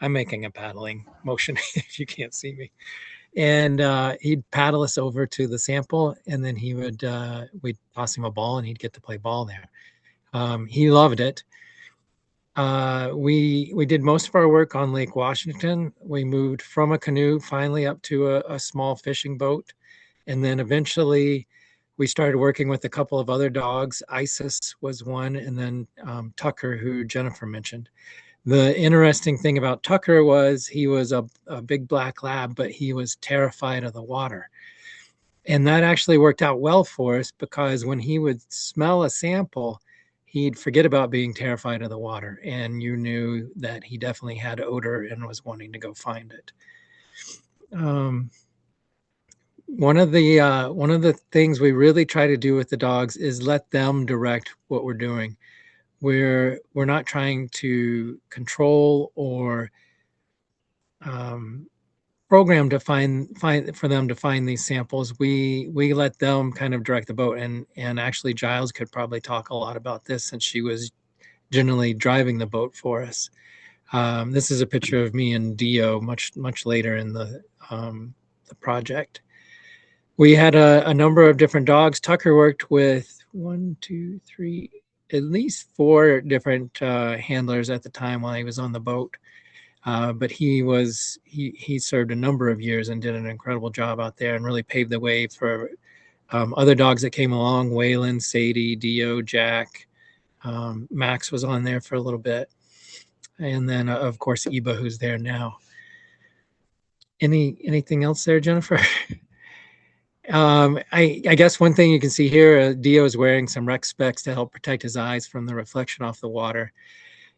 I'm making a paddling motion if you can't see me. And he'd paddle us over to the sample, and then we'd toss him a ball, and he'd get to play ball there. He loved it. We did most of our work on Lake Washington. We moved from a canoe finally up to a small fishing boat, and then eventually we started working with a couple of other dogs. Isis was one, and then Tucker, who Jennifer mentioned. The interesting thing about Tucker was he was a big black lab, but he was terrified of the water. And that actually worked out well for us, because when he would smell a sample, he'd forget about being terrified of the water. And you knew that he definitely had odor and was wanting to go find it. One of the things we really try to do with the dogs is let them direct what we're doing. We're not trying to control or program to find for them to find these samples. We let them kind of direct the boat, and actually Giles could probably talk a lot about this, since she was generally driving the boat for us. This is a picture of me and Dio much later in the project. We had a number of different dogs. Tucker worked with at least 4 different handlers at the time while he was on the boat. But he served a number of years and did an incredible job out there, and really paved the way for other dogs that came along: Waylon, Sadie, Dio, Jack. Max was on there for a little bit. And then, of course, Eba, who's there now. Anything else there, Jennifer? I guess one thing you can see here, Dio is wearing some rec specs to help protect his eyes from the reflection off the water.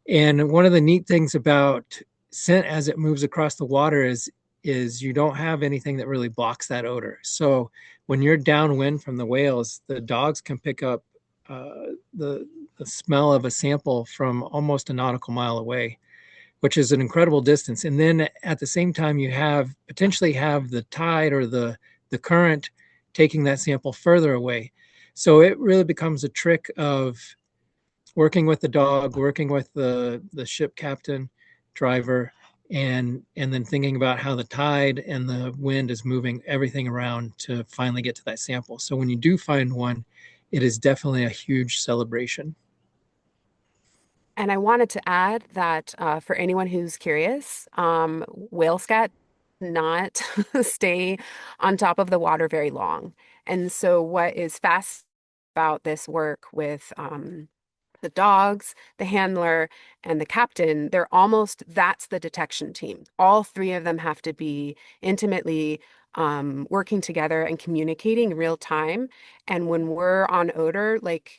And one of the neat things about scent as it moves across the water is you don't have anything that really blocks that odor. So when you're downwind from the whales, the dogs can pick up the smell of a sample from almost a nautical mile away, which is an incredible distance. And then at the same time, you potentially have the tide or the current taking that sample further away. So it really becomes a trick of working with the dog, working with the ship captain, driver, and then thinking about how the tide and the wind is moving everything around to finally get to that sample. So when you do find one, it is definitely a huge celebration. And I wanted to add that for anyone who's curious, whale scat not stay on top of the water very long. And so what is fast about this work with the dogs, the handler, and the captain, that's the detection team. All 3 of them have to be intimately working together and communicating real time. And when we're on odor, like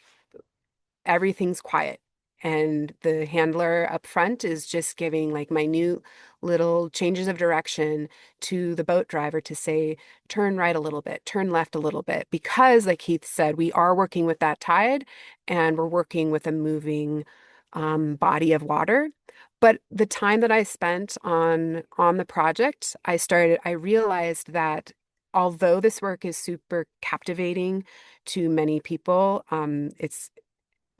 everything's quiet. and the handler up front is just giving like minute little changes of direction to the boat driver to say, turn right a little bit, turn left a little bit, because like Keith said, we are working with that tide and we're working with a moving body of water. But the time that I spent on the project, I realized that although this work is super captivating to many people, it's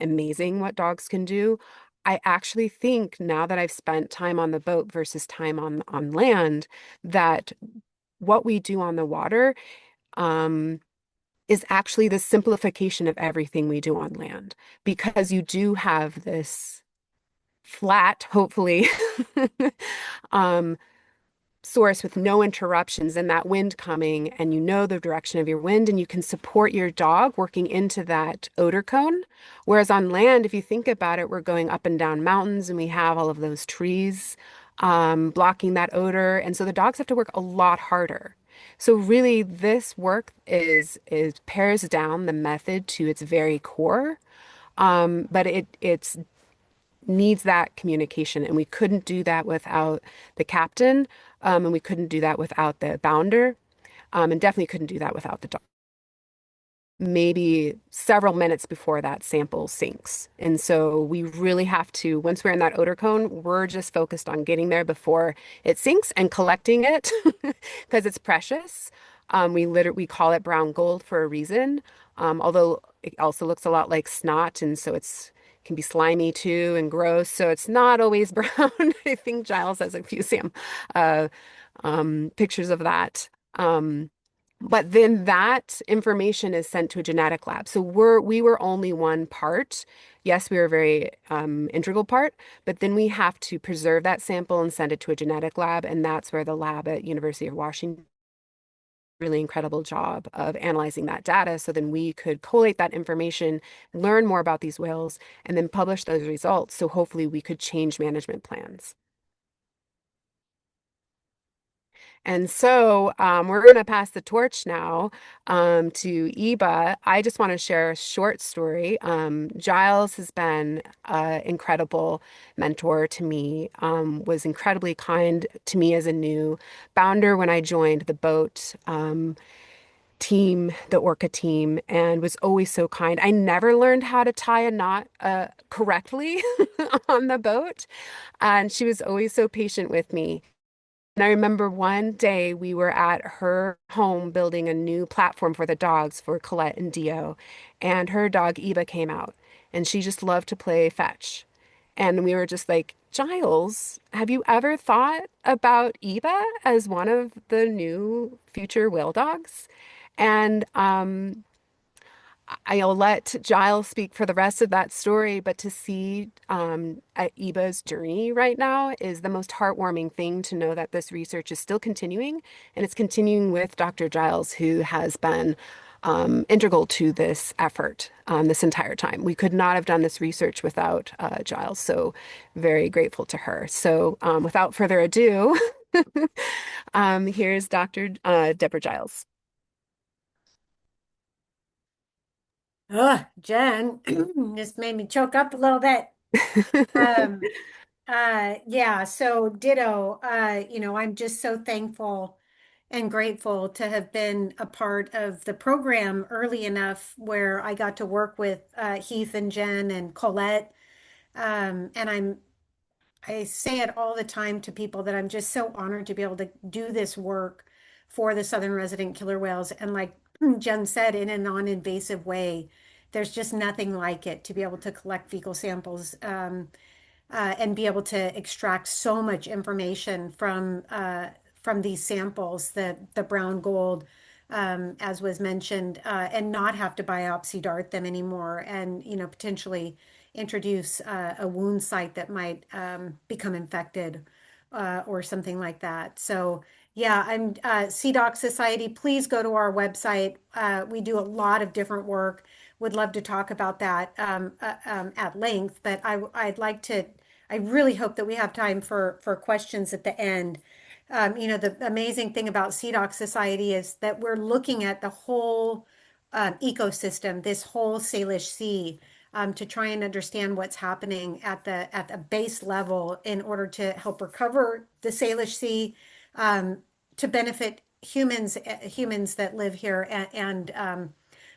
amazing what dogs can do. I actually think now that I've spent time on the boat versus time on land, that what we do on the water um, is actually the simplification of everything we do on land, because you do have this flat, hopefully, um, source with no interruptions and that wind coming, and you know the direction of your wind and you can support your dog working into that odor cone. Whereas on land, if you think about it, we're going up and down mountains and we have all of those trees blocking that odor. And so the dogs have to work a lot harder. So really this work is pares down the method to its very core. But it's needs that communication. And we couldn't do that without the captain, and we couldn't do that without the bounder, and definitely couldn't do that without the dog. Maybe several minutes before that sample sinks. And so we really have to, once we're in that odor cone, we're just focused on getting there before it sinks and collecting it because it's precious. We call it brown gold for a reason, although it also looks a lot like snot, and so it's can be slimy too and gross. So it's not always brown. I think Giles has a few uh, pictures of that. But then that information is sent to a genetic lab. So we were only one part. Yes, we were a very integral part, but then we have to preserve that sample and send it to a genetic lab, and that's where the lab at University of Washington really incredible job of analyzing that data. So then we could collate that information, learn more about these whales, and then publish those results. So hopefully we could change management plans. And so we're going to pass the torch now to Eba. I just want to share a short story. Giles has been an incredible mentor to me, was incredibly kind to me as a new bounder when I joined the boat team, the Orca team, and was always so kind. I never learned how to tie a knot correctly on the boat, and she was always so patient with me. And I remember one day we were at her home building a new platform for the dogs for Colette and Dio. And her dog Eva came out and she just loved to play fetch. And we were just like, Giles, have you ever thought about Eva as one of the new future whale dogs? And I'll let Giles speak for the rest of that story, but to see Eba's journey right now is the most heartwarming thing, to know that this research is still continuing, and it's continuing with Dr. Giles, who has been integral to this effort this entire time. We could not have done this research without Giles, so very grateful to her. So without further ado, here's Dr. Deborah Giles. Oh, Jen, just made me choke up a little bit. Um, yeah, so ditto. I'm just so thankful and grateful to have been a part of the program early enough where I got to work with Heath and Jen and Colette. And I say it all the time to people that I'm just so honored to be able to do this work for the Southern resident killer whales. And like Jen said, in a non-invasive way, there's just nothing like it to be able to collect fecal samples and be able to extract so much information from these samples, the brown gold, as was mentioned, and not have to biopsy dart them anymore, and potentially introduce a wound site that might become infected or something like that. So yeah, I'm SeaDoc Society. Please go to our website. We do a lot of different work. Would love to talk about that at length, but I'd like to. I really hope that we have time for questions at the end. The amazing thing about SeaDoc Society is that we're looking at the whole ecosystem, this whole Salish Sea, to try and understand what's happening at the base level in order to help recover the Salish Sea, to benefit humans that live here. And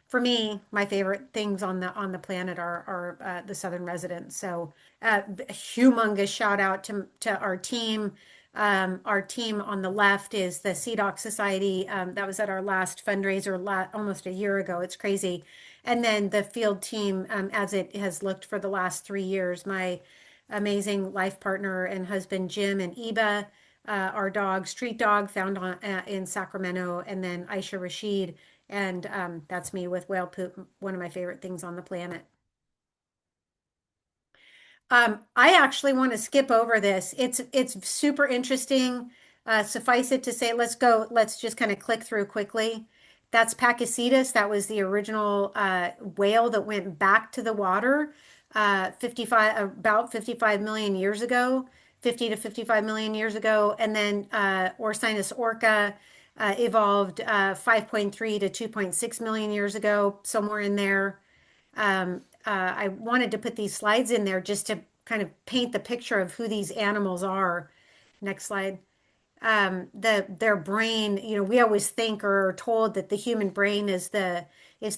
for me, my favorite things on the planet are the southern residents. So humongous shout out to our team. Our team on the left is the SeaDoc Society. That was at our last fundraiser almost a year ago. It's crazy. And then the field team, as it has looked for the last 3 years, my amazing life partner and husband, Jim, and Eba, our dog, street dog, found in Sacramento, and then Aisha Rashid. And that's me with whale poop, one of my favorite things on the planet. I actually want to skip over this. It's super interesting. Suffice it to say, let's just kind of click through quickly. That's Pakicetus. That was the original whale that went back to the water about 55 million years ago, 50 to 55 million years ago. And then Orcinus orca evolved 5.3 to 2.6 million years ago, somewhere in there. I wanted to put these slides in there just to kind of paint the picture of who these animals are. Next slide. Their brain, we always think or are told that the human brain is the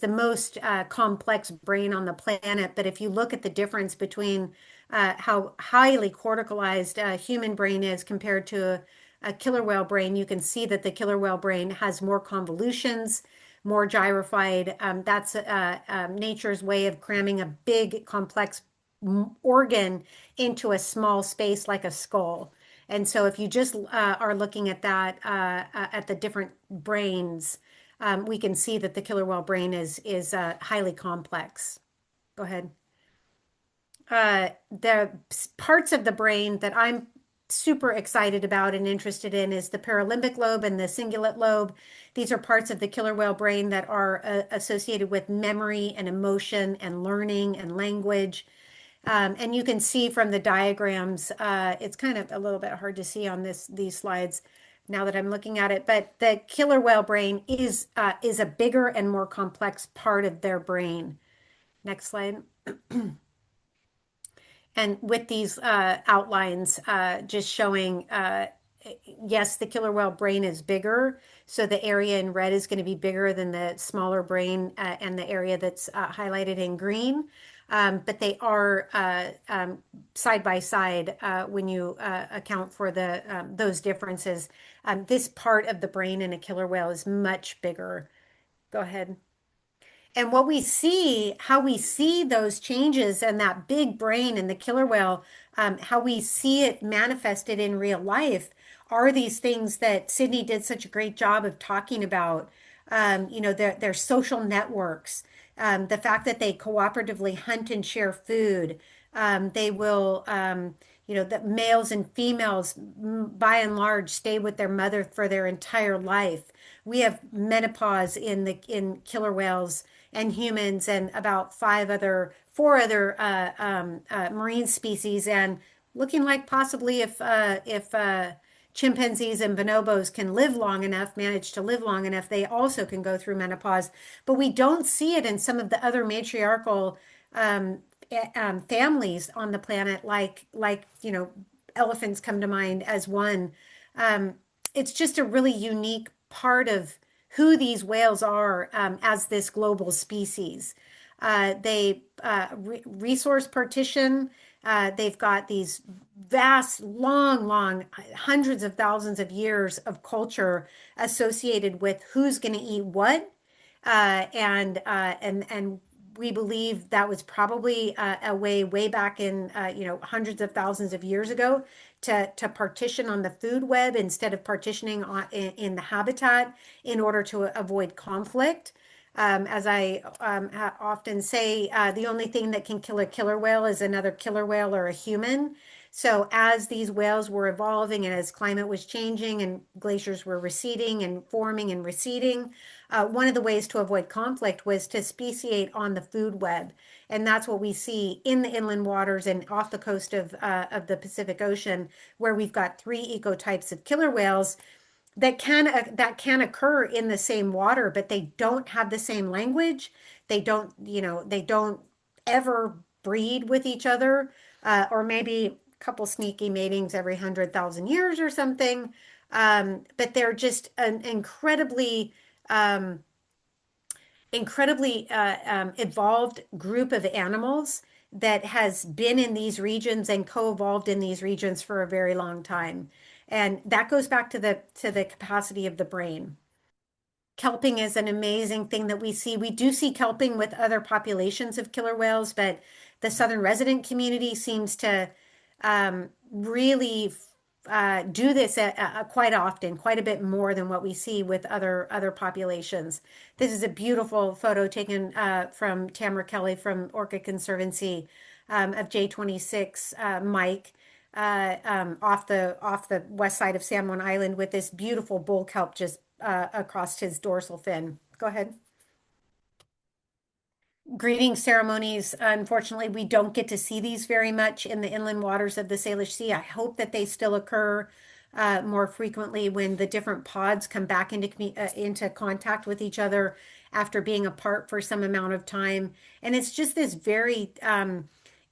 most complex brain on the planet. But if you look at the difference between how highly corticalized a human brain is compared to a killer whale brain, you can see that the killer whale brain has more convolutions, more gyrified. That's nature's way of cramming a big, complex organ into a small space like a skull. And so if you just are looking at that, at the different brains, we can see that the killer whale brain is highly complex. Go ahead. The parts of the brain that I'm super excited about and interested in is the paralimbic lobe and the cingulate lobe. These are parts of the killer whale brain that are associated with memory and emotion and learning and language. And you can see from the diagrams, it's kind of a little bit hard to see on these slides now that I'm looking at it, but the killer whale brain is a bigger and more complex part of their brain. Next slide. And with these outlines just showing, yes, the killer whale brain is bigger. So the area in red is going to be bigger than the smaller brain and the area that's highlighted in green. But they are side by side when you account for those differences. This part of the brain in a killer whale is much bigger. Go ahead. And what we see, how we see those changes and that big brain in the killer whale, how we see it manifested in real life are these things that Sydney did such a great job of talking about. Their social networks, the fact that they cooperatively hunt and share food. They will, the males and females, by and large, stay with their mother for their entire life. We have menopause in killer whales and humans, and about four other marine species, and looking like possibly if chimpanzees and bonobos can manage to live long enough, they also can go through menopause. But we don't see it in some of the other matriarchal families on the planet, like elephants come to mind as one. It's just a really unique part of who these whales are as this global species. They resource partition. They've got these vast, long, hundreds of thousands of years of culture associated with who's going to eat what, and we believe that was probably a way back in hundreds of thousands of years ago to partition on the food web instead of partitioning in the habitat in order to avoid conflict. As I often say, the only thing that can kill a killer whale is another killer whale or a human. So as these whales were evolving and as climate was changing and glaciers were receding and forming and receding, one of the ways to avoid conflict was to speciate on the food web. And that's what we see in the inland waters and off the coast of the Pacific Ocean, where we've got three ecotypes of killer whales that can occur in the same water, but they don't have the same language. They don't ever breed with each other, or maybe a couple sneaky matings every 100,000 years or something. But they're just an incredibly evolved group of animals that has been in these regions and co-evolved in these regions for a very long time. And that goes back to the capacity of the brain. Kelping is an amazing thing that we see. We do see kelping with other populations of killer whales, but the southern resident community seems to really do this quite often, quite a bit more than what we see with other populations. This is a beautiful photo taken from Tamara Kelly from Orca Conservancy of J26 Mike off the west side of San Juan Island with this beautiful bull kelp just across his dorsal fin. Go ahead. Greeting ceremonies, unfortunately, we don't get to see these very much in the inland waters of the Salish Sea. I hope that they still occur more frequently when the different pods come back into contact with each other after being apart for some amount of time. And it's just this very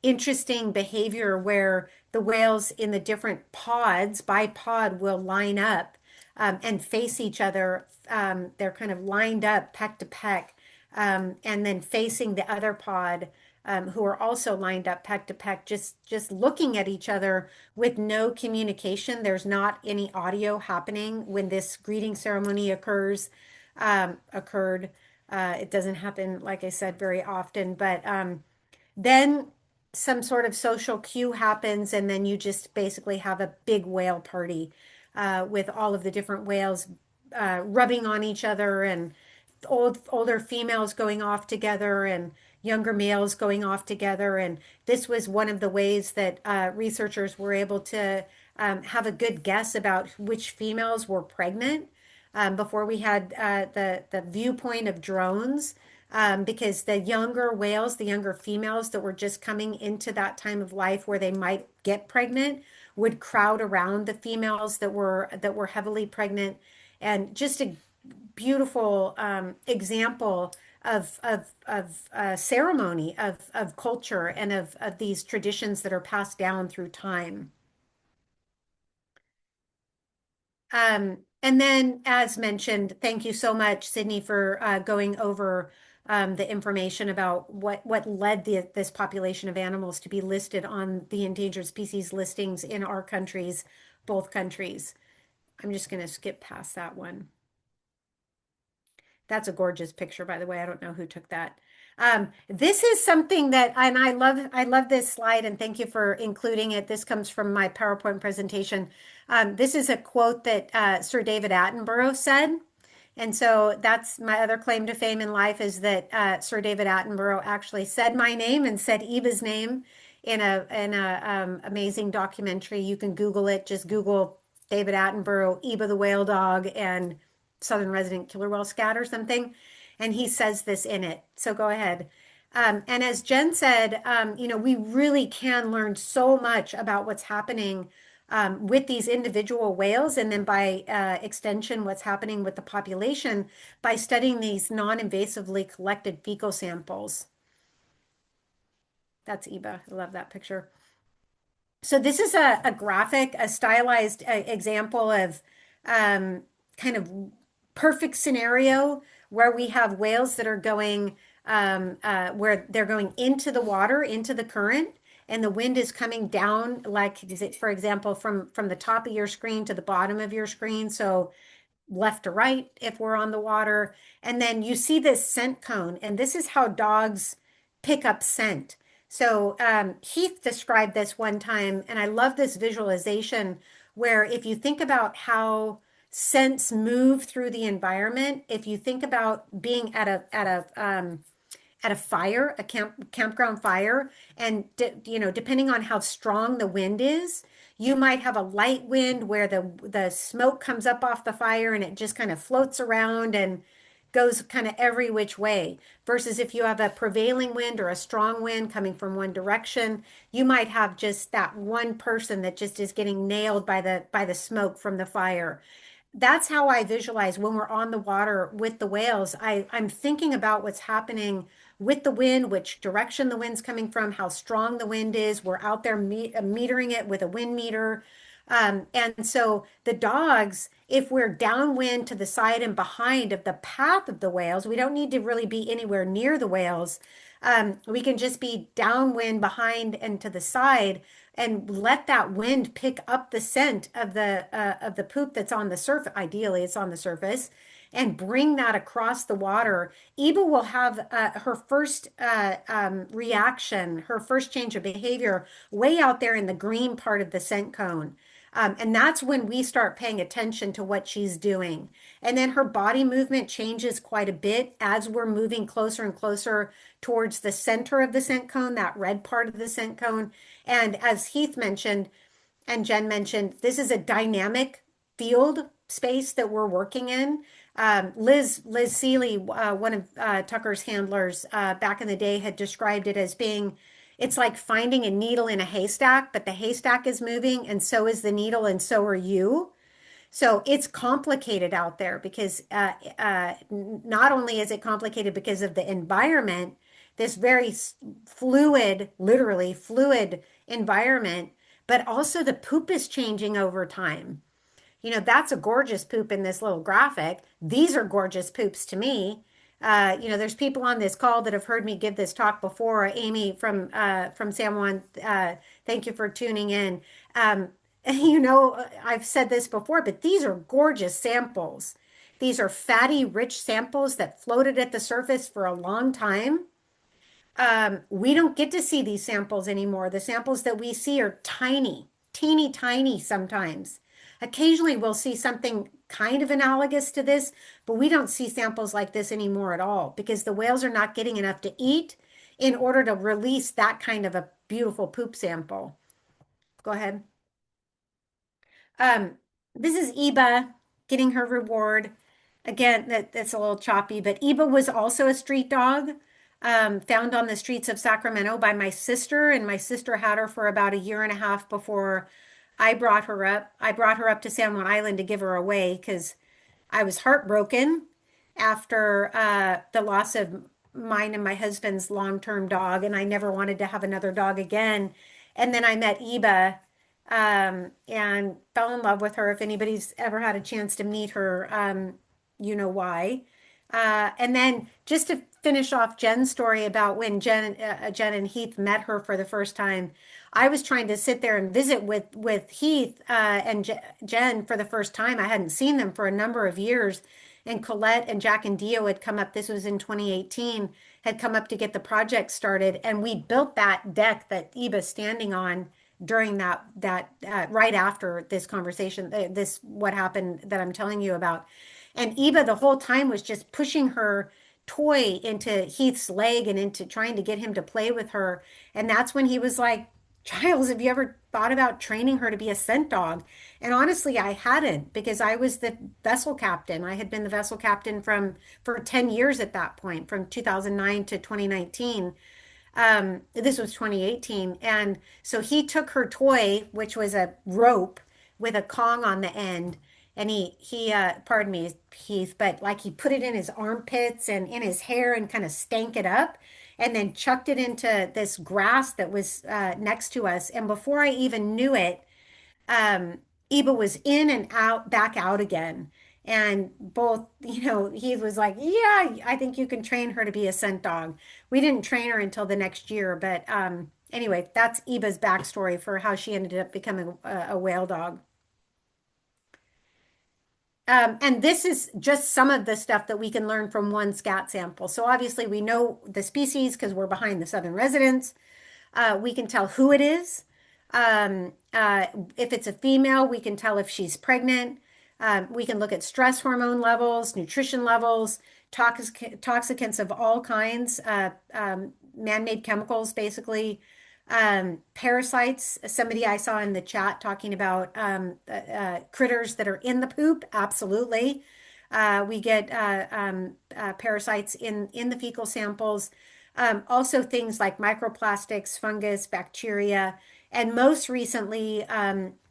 interesting behavior where the whales in the different pods by pod will line up and face each other. They're kind of lined up peck to peck, and then facing the other pod, who are also lined up peck to peck, just looking at each other with no communication. There's not any audio happening when this greeting ceremony occurred. It doesn't happen, like I said, very often, but then some sort of social cue happens, and then you just basically have a big whale party with all of the different whales rubbing on each other, and older females going off together and younger males going off together. And this was one of the ways that researchers were able to have a good guess about which females were pregnant before we had the viewpoint of drones. Because the younger whales, the younger females that were just coming into that time of life where they might get pregnant, would crowd around the females that were heavily pregnant, and just a beautiful example of ceremony, of culture, and of these traditions that are passed down through time. And then, as mentioned, thank you so much, Sydney, for going over the information about what led this population of animals to be listed on the endangered species listings in our countries, both countries. I'm just going to skip past that one. That's a gorgeous picture, by the way. I don't know who took that. This is something that, and I love this slide, and thank you for including it. This comes from my PowerPoint presentation. This is a quote that Sir David Attenborough said. And so that's my other claim to fame in life, is that Sir David Attenborough actually said my name and said Eva's name in a amazing documentary. You can Google it. Just Google David Attenborough, Eva the whale dog, and southern resident killer whale scat or something. And he says this in it. So go ahead. And as Jen said, we really can learn so much about what's happening with these individual whales, and then by extension, what's happening with the population by studying these non-invasively collected fecal samples. That's Eva. I love that picture. So this is a graphic, a stylized example of kind of perfect scenario where we have whales that are going where they're going into the water, into the current, and the wind is coming down, like, for example, from the top of your screen to the bottom of your screen. So left to right if we're on the water. And then you see this scent cone, and this is how dogs pick up scent. So Heath described this one time, and I love this visualization where if you think about how scents move through the environment, if you think about being at a fire, a campground fire, and depending on how strong the wind is, you might have a light wind where the smoke comes up off the fire and it just kind of floats around and goes kind of every which way. Versus if you have a prevailing wind or a strong wind coming from one direction, you might have just that one person that just is getting nailed by the smoke from the fire. that's how I visualize when we're on the water with the whales. I'm thinking about what's happening with the wind, which direction the wind's coming from, how strong the wind is. We're out there metering it with a wind meter. And so the dogs, if we're downwind to the side and behind of the path of the whales, we don't need to really be anywhere near the whales. We can just be downwind behind and to the side and let that wind pick up the scent of the poop that's on the surface. Ideally, it's on the surface, and bring that across the water. Eva will have her first reaction, her first change of behavior, way out there in the green part of the scent cone. And that's when we start paying attention to what she's doing. And then her body movement changes quite a bit as we're moving closer and closer towards the center of the scent cone, that red part of the scent cone. And as Heath mentioned, and Jen mentioned, this is a dynamic field space that we're working in. Liz Seeley, one of Tucker's handlers back in the day, had described it as being, it's like finding a needle in a haystack, but the haystack is moving, and so is the needle, and so are you. So it's complicated out there because not only is it complicated because of the environment, this very fluid, literally fluid environment, but also the poop is changing over time. That's a gorgeous poop in this little graphic. These are gorgeous poops to me. There's people on this call that have heard me give this talk before. Amy from San Juan, thank you for tuning in. I've said this before, but these are gorgeous samples. These are fatty, rich samples that floated at the surface for a long time. We don't get to see these samples anymore. The samples that we see are tiny, teeny tiny sometimes. Occasionally we'll see something kind of analogous to this, but we don't see samples like this anymore at all because the whales are not getting enough to eat in order to release that kind of a beautiful poop sample. Go ahead. This is Eba getting her reward. Again, that's a little choppy, but Eba was also a street dog, found on the streets of Sacramento by my sister, and my sister had her for about a year and a half before I brought her up. I brought her up to San Juan Island to give her away because I was heartbroken after the loss of mine and my husband's long-term dog, and I never wanted to have another dog again. And then I met Eba and fell in love with her. If anybody's ever had a chance to meet her, you know why. And then just to finish off Jen's story about when Jen and Heath met her for the first time, I was trying to sit there and visit with Heath and Jen for the first time. I hadn't seen them for a number of years. And Colette and Jack and Dio had come up, this was in 2018, had come up to get the project started. And we built that deck that Eba's standing on during that right after this conversation, this what happened that I'm telling you about. And Eba the whole time was just pushing her toy into Heath's leg and into trying to get him to play with her. And that's when he was like, Giles, have you ever thought about training her to be a scent dog? And honestly, I hadn't because I was the vessel captain. I had been the vessel captain for 10 years at that point, from 2009 to 2019. This was 2018. And so he took her toy, which was a rope with a Kong on the end. And pardon me, Heath, but like he put it in his armpits and in his hair and kind of stank it up and then chucked it into this grass that was next to us. And before I even knew it, Eba was in and out, back out again. And both, he was like, yeah, I think you can train her to be a scent dog. We didn't train her until the next year. But anyway, that's Eba's backstory for how she ended up becoming a whale dog. And this is just some of the stuff that we can learn from one scat sample. So obviously we know the species because we're behind the southern residents. We can tell who it is. If it's a female, we can tell if she's pregnant. We can look at stress hormone levels, nutrition levels, toxicants of all kinds, man-made chemicals, basically. Parasites, somebody I saw in the chat talking about critters that are in the poop. Absolutely. We get parasites in the fecal samples. Also things like microplastics, fungus, bacteria, and most recently,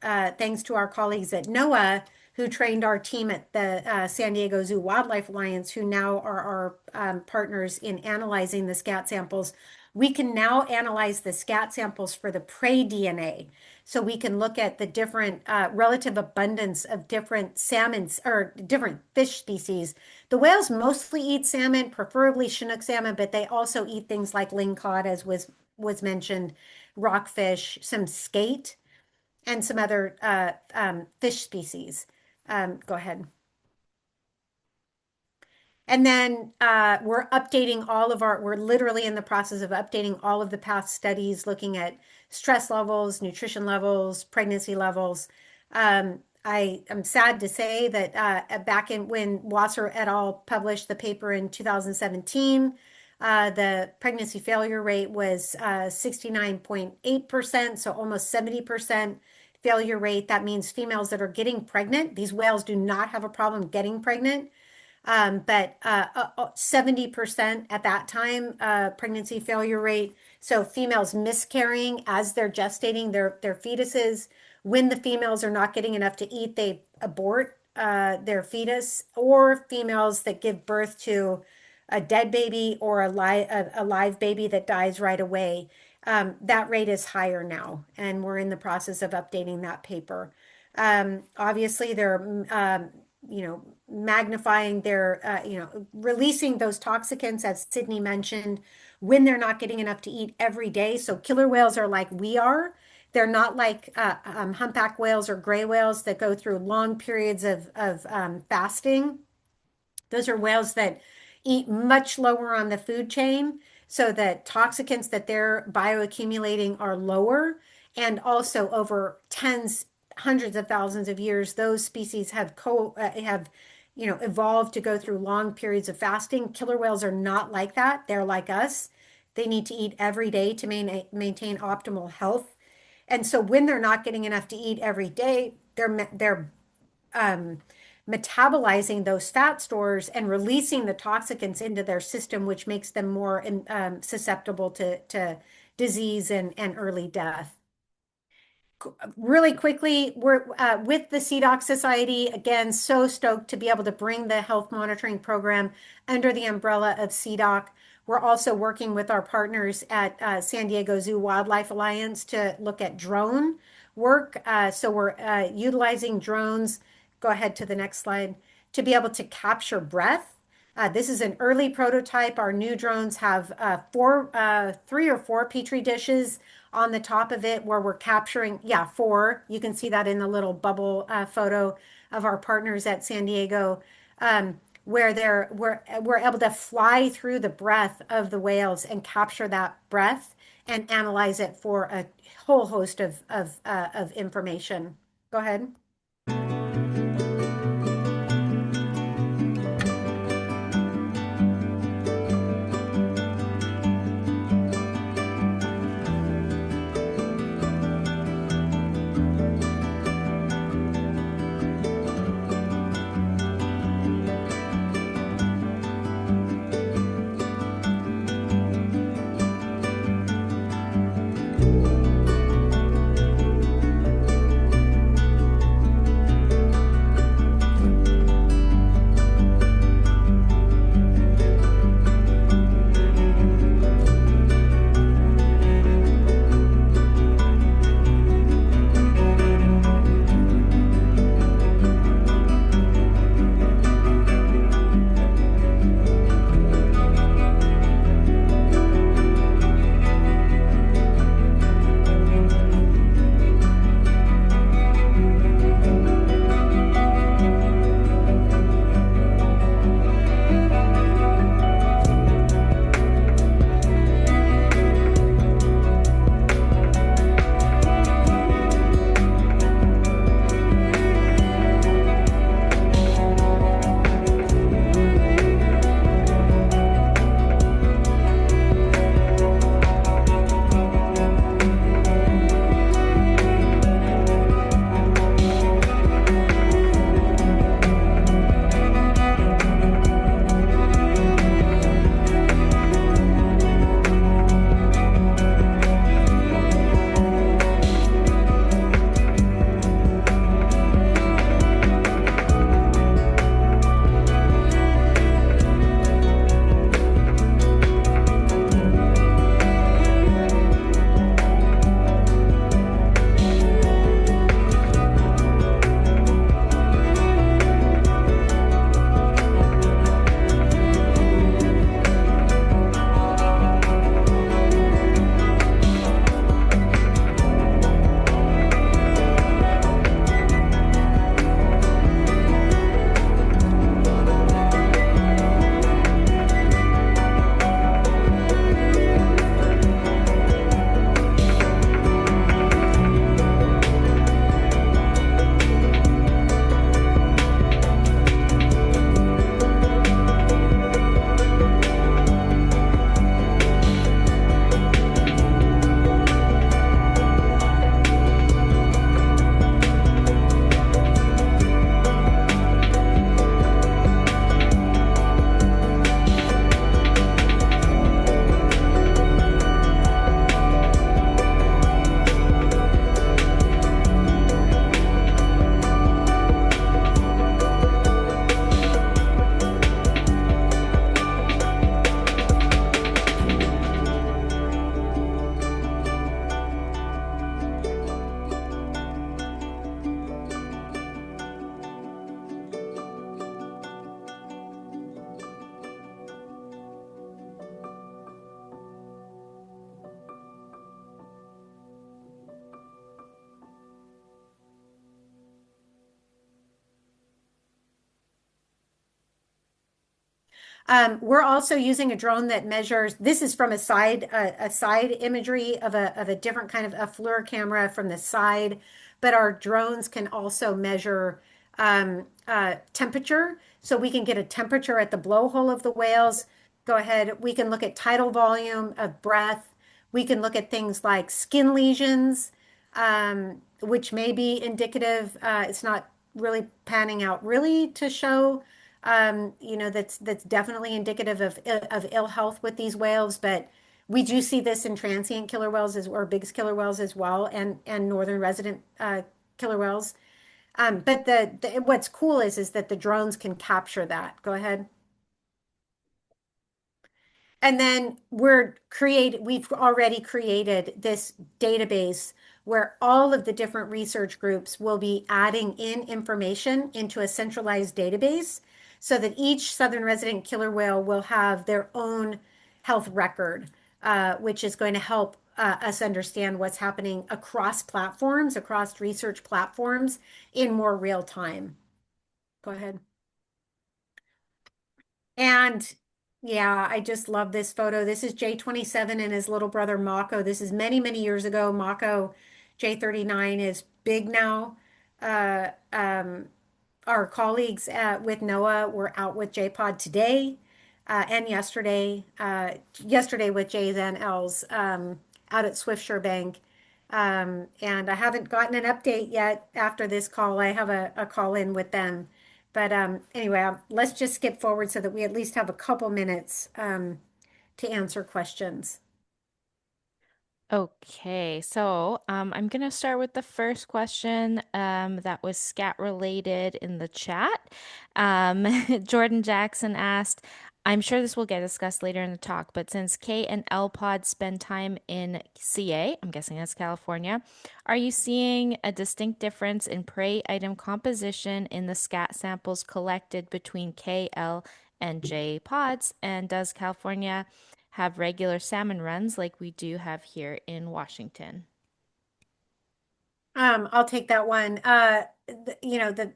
thanks to our colleagues at NOAA, who trained our team at the San Diego Zoo Wildlife Alliance, who now are our partners in analyzing the scat samples. We can now analyze the scat samples for the prey DNA. So we can look at the different relative abundance of different salmons or different fish species. The whales mostly eat salmon, preferably Chinook salmon, but they also eat things like lingcod, as was mentioned, rockfish, some skate, and some other fish species. Go ahead. And then we're updating we're literally in the process of updating all of the past studies, looking at stress levels, nutrition levels, pregnancy levels. I am sad to say that back when Wasser et al. Published the paper in 2017, the pregnancy failure rate was 69.8%, so almost 70% failure rate. That means females that are getting pregnant, these whales do not have a problem getting pregnant. But 70% at that time pregnancy failure rate. So females miscarrying as they're gestating their fetuses. When the females are not getting enough to eat, they abort their fetus, or females that give birth to a dead baby or a live baby that dies right away. That rate is higher now, and we're in the process of updating that paper. Obviously, they're magnifying their, releasing those toxicants, as Sydney mentioned, when they're not getting enough to eat every day. So killer whales are like we are. They're not like humpback whales or gray whales that go through long periods of fasting. Those are whales that eat much lower on the food chain, so that toxicants that they're bioaccumulating are lower. And also over hundreds of thousands of years, those species have evolved to go through long periods of fasting. Killer whales are not like that. They're like us. They need to eat every day to maintain optimal health. And so when they're not getting enough to eat every day, they're metabolizing those fat stores and releasing the toxicants into their system, which makes them more susceptible to disease and early death. Really quickly, we're with the SeaDoc Society, again, so stoked to be able to bring the health monitoring program under the umbrella of SeaDoc. We're also working with our partners at San Diego Zoo Wildlife Alliance to look at drone work. So we're utilizing drones, go ahead to the next slide, to be able to capture breath. This is an early prototype. Our new drones have 3 or 4 Petri dishes on the top of it where we're capturing, 4. You can see that in the little bubble photo of our partners at San Diego, where we're able to fly through the breath of the whales and capture that breath and analyze it for a whole host of information. Go ahead. We're also using a drone that measures, this is from a side imagery of a different kind of a FLIR camera from the side, but our drones can also measure temperature. So we can get a temperature at the blowhole of the whales. Go ahead. We can look at tidal volume of breath. We can look at things like skin lesions, which may be indicative. It's not really panning out really to show that's definitely indicative of ill health with these whales. But we do see this in transient killer whales or big killer whales as well, and northern resident killer whales. But what's cool is that the drones can capture that. Go ahead. And then we've already created this database where all of the different research groups will be adding in information into a centralized database so that each southern resident killer whale will have their own health record, which is going to help us understand what's happening across platforms, across research platforms in more real time. Go ahead. And yeah, I just love this photo. This is J27 and his little brother Mako. This is many, many years ago. Mako J39 is big now. Uh, um, our colleagues with NOAA were out with JPod today and yesterday with J's and L's out at Swiftsure Bank. And I haven't gotten an update yet after this call. I have a call in with them. But anyway, let's just skip forward so that we at least have a couple minutes to answer questions. Okay, so I'm gonna start with the first question that was scat related in the chat. Jordan Jackson asked, I'm sure this will get discussed later in the talk, but since K and L pods spend time in CA, I'm guessing that's California, are you seeing a distinct difference in prey item composition in the scat samples collected between K, L, and J pods? And does California have regular salmon runs like we do have here in Washington? I'll take that one. The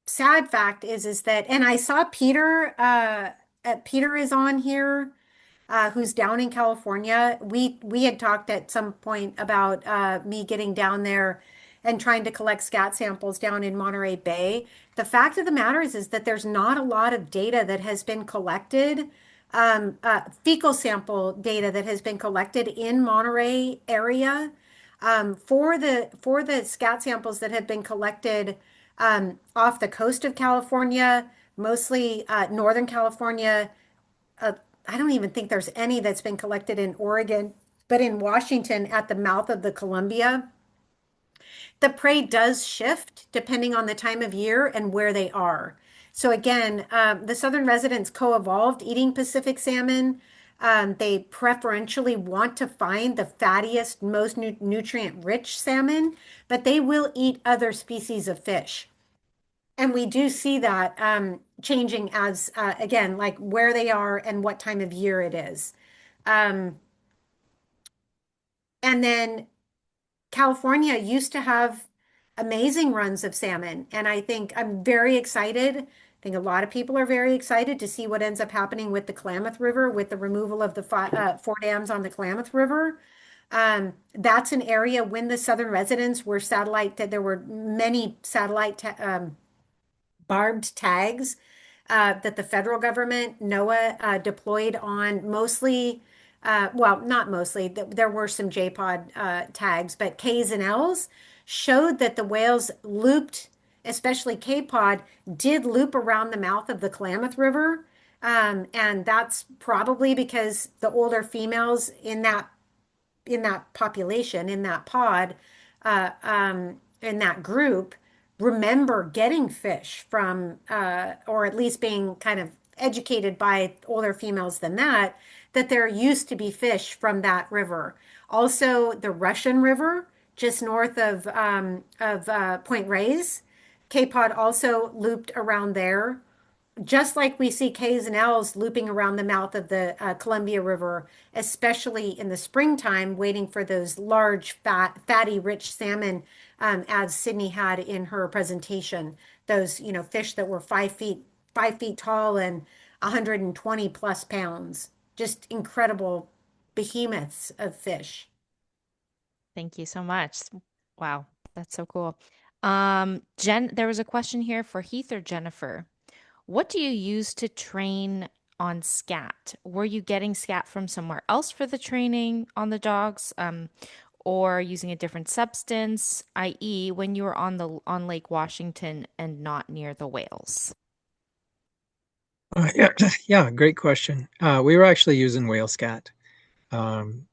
sad fact is that, and I saw Peter, Peter is on here, who's down in California. We had talked at some point about me getting down there and trying to collect scat samples down in Monterey Bay. The fact of the matter is that there's not a lot of data that has been collected, fecal sample data that has been collected in Monterey area for the scat samples that have been collected off the coast of California, mostly Northern California. I don't even think there's any that's been collected in Oregon, but in Washington at the mouth of the Columbia, the prey does shift depending on the time of year and where they are. So again, the southern residents co-evolved eating Pacific salmon. They preferentially want to find the fattiest, most nutrient-rich salmon, but they will eat other species of fish. And we do see that changing as, again, like where they are and what time of year it is. Um, and then California used to have amazing runs of salmon. And I think I'm very excited. I think a lot of people are very excited to see what ends up happening with the Klamath River, with the removal of the four dams on the Klamath River. That's an area when the southern residents were that there were many barbed tags that the federal government, NOAA, deployed on mostly, well, not mostly, there were some JPod tags, but Ks and Ls showed that the whales looped, especially K-pod, did loop around the mouth of the Klamath River. And that's probably because the older females in that population, in that pod, in that group, remember getting fish from, or at least being kind of educated by older females than that, that there used to be fish from that river. Also, the Russian River, just north of Point Reyes, K-Pod also looped around there just like we see K's and L's looping around the mouth of the Columbia River, especially in the springtime, waiting for those large, fatty, rich salmon, as Sydney had in her presentation. Those, fish that were 5 feet tall and 120 plus pounds. Just incredible behemoths of fish. Thank you so much. Wow, that's so cool. There was a question here for Heath or Jennifer. What do you use to train on scat? Were you getting scat from somewhere else for the training on the dogs, or using a different substance, i.e., when you were on Lake Washington and not near the whales? Yeah, yeah, great question. We were actually using whale scat.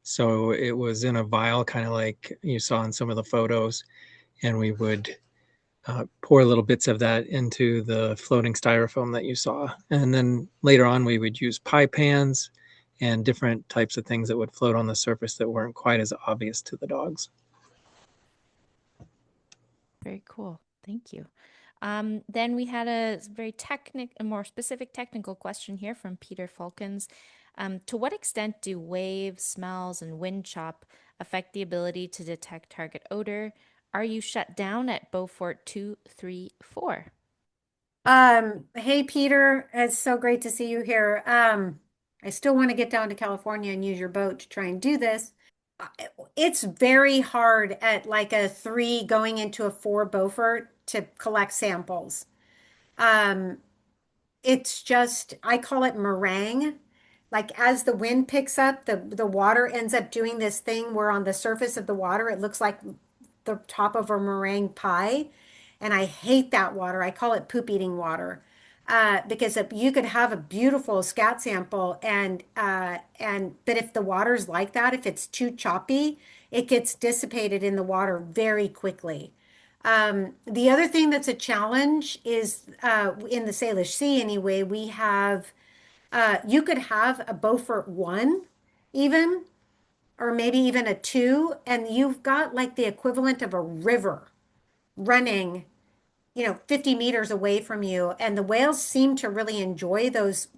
So it was in a vial, kind of like you saw in some of the photos, and we would pour little bits of that into the floating styrofoam that you saw. And then later on, we would use pie pans and different types of things that would float on the surface that weren't quite as obvious to the dogs. Very cool. Thank you. Then we had a more specific technical question here from Peter Falkins. To what extent do waves, smells, and wind chop affect the ability to detect target odor? Are you shut down at Beaufort 2, 3, 4? Hey Peter, it's so great to see you here. I still want to get down to California and use your boat to try and do this. Uh, It's very hard at like a 3 going into a 4 Beaufort to collect samples. Um, it's just, I call it meringue. Like as the wind picks up, the water ends up doing this thing where on the surface of the water it looks like the top of a meringue pie. And I hate that water. I call it poop eating water. Because you could have a beautiful scat sample but if the water's like that, if it's too choppy, it gets dissipated in the water very quickly. The other thing that's a challenge is in the Salish Sea anyway, we have you could have a Beaufort 1 even, or maybe even a 2, and you've got like the equivalent of a river running, 50 meters away from you. And the whales seem to really enjoy those,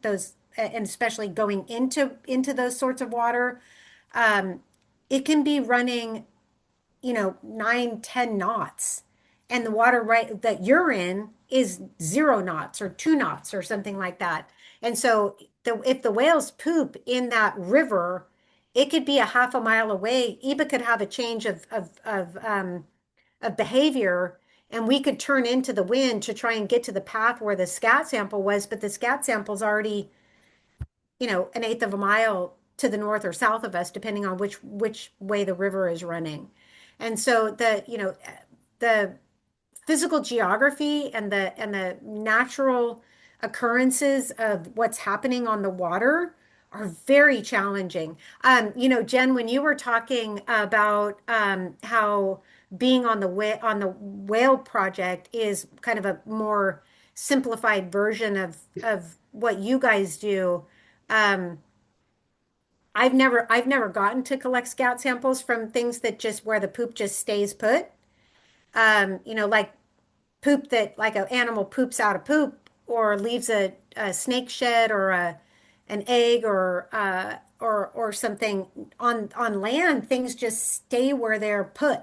and especially going into those sorts of water. Um, it can be running 9, 10 knots. And the water right that you're in is 0 knots or 2 knots or something like that. And so if the whales poop in that river, it could be a half a mile away. Eva could have a change of behavior, and we could turn into the wind to try and get to the path where the scat sample was, but the scat sample's already, an eighth of a mile to the north or south of us, depending on which way the river is running. And so the physical geography and the natural occurrences of what's happening on the water are very challenging. Jen, when you were talking about how being on the whale project is kind of a more simplified version of what you guys do. Um, I've never gotten to collect scat samples from things that just where the poop just stays put. Like poop that like an animal poops out of poop or leaves a snake shed or an egg or something on land, things just stay where they're put.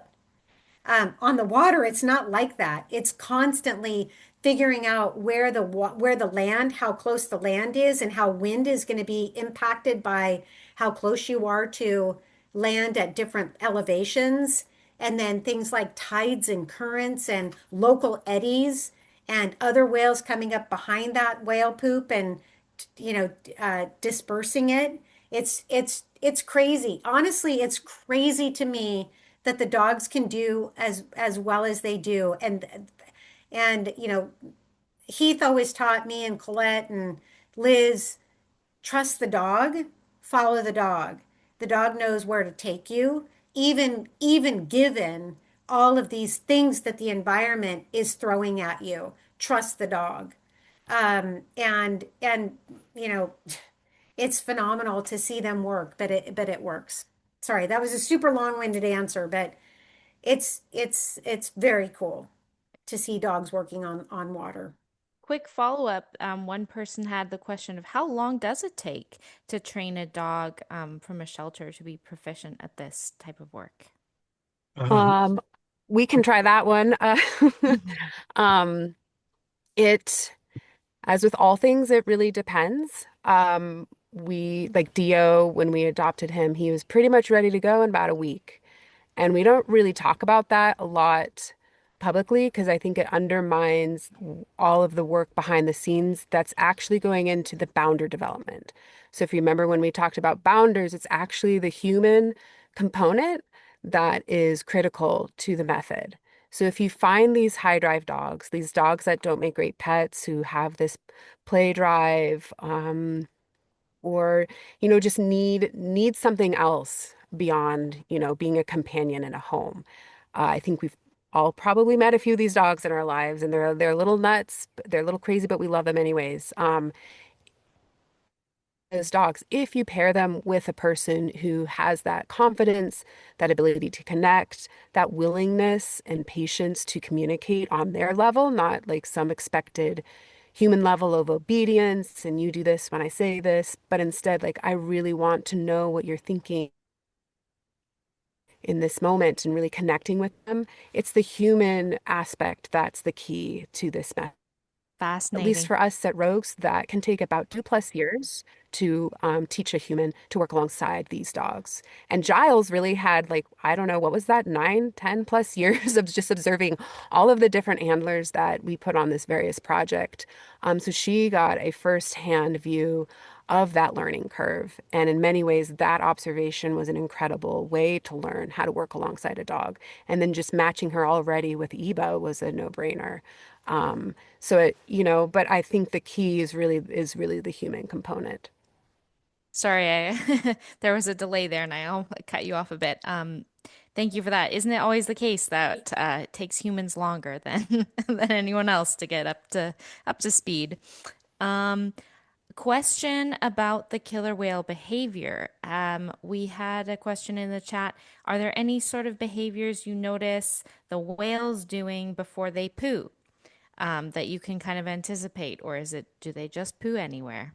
On the water, it's not like that. It's constantly figuring out where the land, how close the land is, and how wind is going to be impacted by how close you are to land at different elevations. And then things like tides and currents and local eddies and other whales coming up behind that whale poop and dispersing it. It's crazy. Honestly, it's crazy to me that the dogs can do as well as they do. And Heath always taught me and Colette and Liz, trust the dog, follow the dog. The dog knows where to take you, even given all of these things that the environment is throwing at you. Trust the dog. And it's phenomenal to see them work, but it works. Sorry, that was a super long-winded answer, but it's very cool to see dogs working on water. Quick follow-up. One person had the question of how long does it take to train a dog from a shelter to be proficient at this type of work? Um, we can try that one. Um, it As with all things, it really depends. We, like Dio, when we adopted him, he was pretty much ready to go in about a week. And we don't really talk about that a lot publicly because I think it undermines all of the work behind the scenes that's actually going into the bounder development. So if you remember when we talked about bounders, it's actually the human component that is critical to the method. So if you find these high drive dogs, these dogs that don't make great pets, who have this play drive, or just need something else beyond being a companion in a home. I think we've all probably met a few of these dogs in our lives, and they're little nuts, they're a little crazy, but we love them anyways. As dogs, if you pair them with a person who has that confidence, that ability to connect, that willingness and patience to communicate on their level, not like some expected human level of obedience and you do this when I say this, but instead, like, I really want to know what you're thinking in this moment and really connecting with them. It's the human aspect that's the key to this method. At least Fascinating. for us at Rogues, that can take about 2+ years to teach a human to work alongside these dogs. And Giles really had, like, I don't know, what was that, 9, 10+ years of just observing all of the different handlers that we put on this various project. So she got a firsthand view of that learning curve. And in many ways, that observation was an incredible way to learn how to work alongside a dog. And then just matching her already with Eba was a no-brainer. So but I think the key is really the human component. Sorry, there was a delay there and I'll cut you off a bit. Thank you for that. Isn't it always the case that it takes humans longer than than anyone else to get up to speed? Um, Question about the killer whale behavior. We had a question in the chat. Are there any sort of behaviors you notice the whales doing before they poo, that you can kind of anticipate, or do they just poo anywhere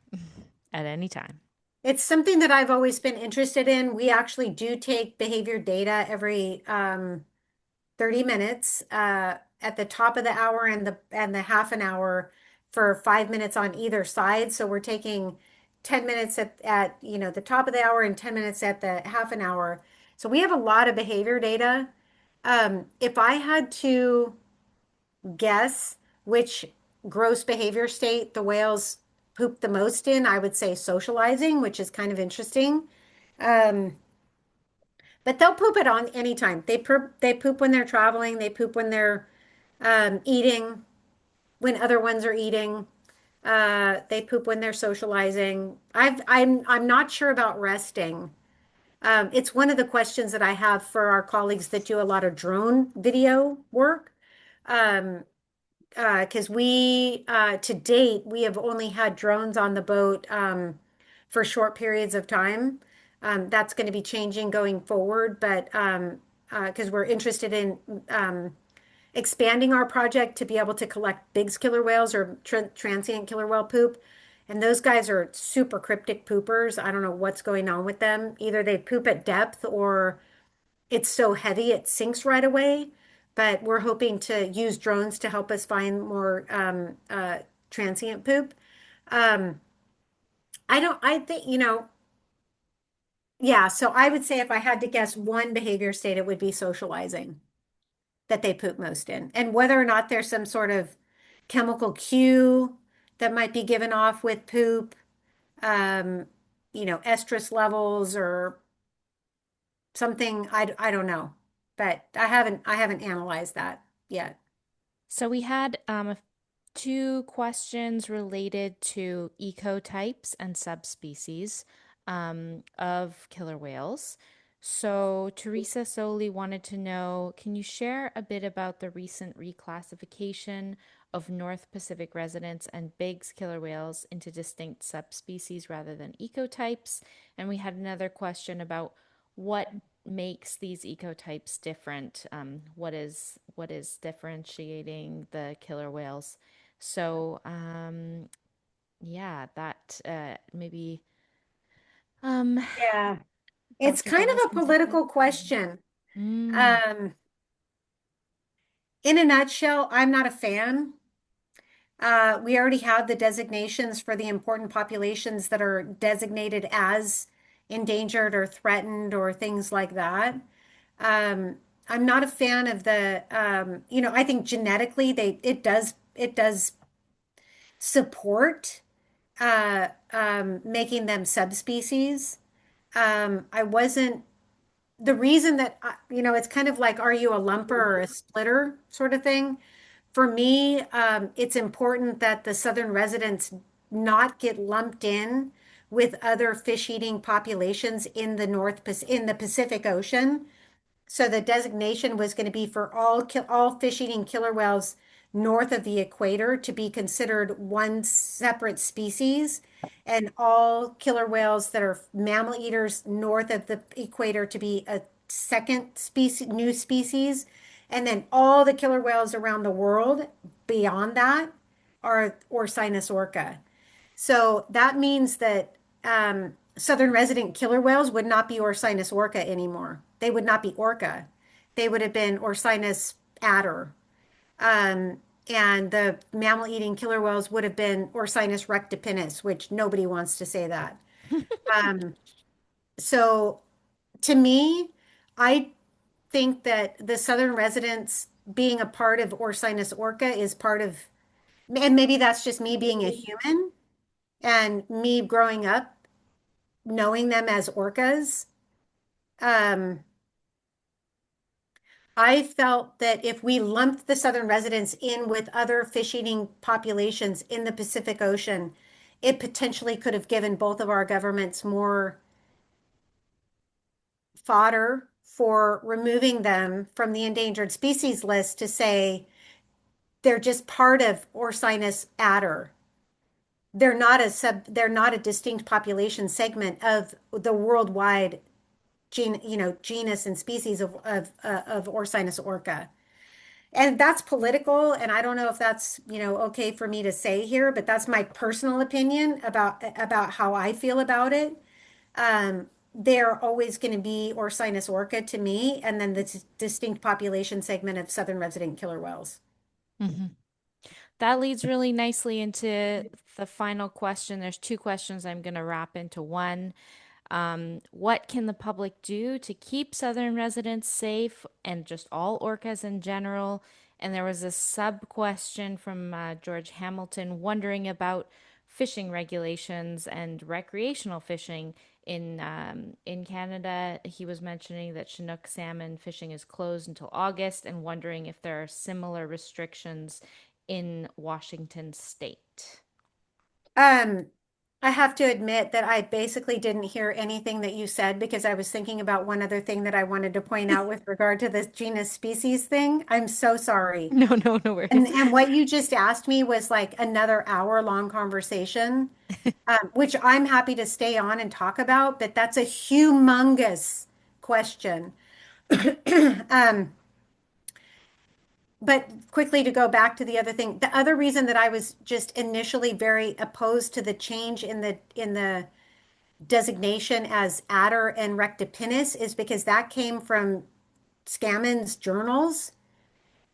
at any time? It's something that I've always been interested in. We actually do take behavior data every 30 minutes at the top of the hour and the half an hour for 5 minutes on either side. So we're taking 10 minutes at the top of the hour and 10 minutes at the half an hour. So we have a lot of behavior data. If I had to guess which gross behavior state the whales poop the most in, I would say socializing, which is kind of interesting. Um, but they'll poop it on anytime. They poop when they're traveling. They poop when they're eating, when other ones are eating. They poop when they're socializing. I'm not sure about resting. It's one of the questions that I have for our colleagues that do a lot of drone video work. Um, because to date, we have only had drones on the boat for short periods of time. That's going to be changing going forward, but because we're interested in expanding our project to be able to collect big killer whales or transient killer whale poop. And those guys are super cryptic poopers. I don't know what's going on with them. Either they poop at depth or it's so heavy it sinks right away. But we're hoping to use drones to help us find more transient poop. Um, I think, yeah. So I would say if I had to guess one behavior state, it would be socializing that they poop most in. And whether or not there's some sort of chemical cue that might be given off with poop, um, estrus levels or something, I don't know. But I haven't analyzed that yet. So we had two questions related to ecotypes and subspecies of killer whales. So Teresa Soli wanted to know, can you share a bit about the recent reclassification of North Pacific residents and Biggs killer whales into distinct subspecies rather than ecotypes? And we had another question about what makes these ecotypes different. What is differentiating the killer whales? So, yeah, that maybe um, Yeah. It's Dr. kind Giles of a can take that. political question. Mm. Um, in a nutshell, I'm not a fan. We already have the designations for the important populations that are designated as endangered or threatened or things like that. I'm not a fan of the, I think genetically it does support making them subspecies. I wasn't the reason that it's kind of like, are you a lumper or a splitter sort of thing? For me, it's important that the southern residents not get lumped in with other fish-eating populations in the Pacific Ocean. So the designation was going to be for all fish-eating killer whales north of the equator to be considered one separate species, and all killer whales that are mammal eaters north of the equator to be a second species, new species, and then all the killer whales around the world beyond that are Orcinus orca. So that means that southern resident killer whales would not be Orcinus orca anymore. They would not be orca. They would have been Orcinus adder. Um, and the mammal-eating killer whales would have been Orcinus rectipinus, which nobody wants to say that. Um, so to me, I think that the southern residents being a part of Orcinus orca is part of, and maybe that's just me being a human and me growing up knowing them as orcas. Um, I felt that if we lumped the southern residents in with other fish-eating populations in the Pacific Ocean, it potentially could have given both of our governments more fodder for removing them from the endangered species list to say they're just part of Orcinus adder. They're not a distinct population segment of the worldwide genus and species of Orcinus orca. And that's political, and I don't know if that's, okay for me to say here, but that's my personal opinion about how I feel about it. They're always going to be Orcinus orca to me, and then the distinct population segment of southern resident killer whales. Hmm. That leads really nicely into the final question. There's two questions I'm going to wrap into one. What can the public do to keep southern residents safe and just all orcas in general? And there was a sub question from George Hamilton wondering about fishing regulations and recreational fishing in Canada. He was mentioning that Chinook salmon fishing is closed until August and wondering if there are similar restrictions in Washington state. Um, I have to admit that I basically didn't hear anything that you said because I was thinking about one other thing that I wanted to point out with regard to this genus species thing. I'm so sorry. No, no, no worries. And what you just asked me was like another hour-long conversation, which I'm happy to stay on and talk about, but that's a humongous question. Um, but quickly to go back to the other thing, the other reason that I was just initially very opposed to the change in the designation as adder and rectipinus is because that came from Scammond's journals.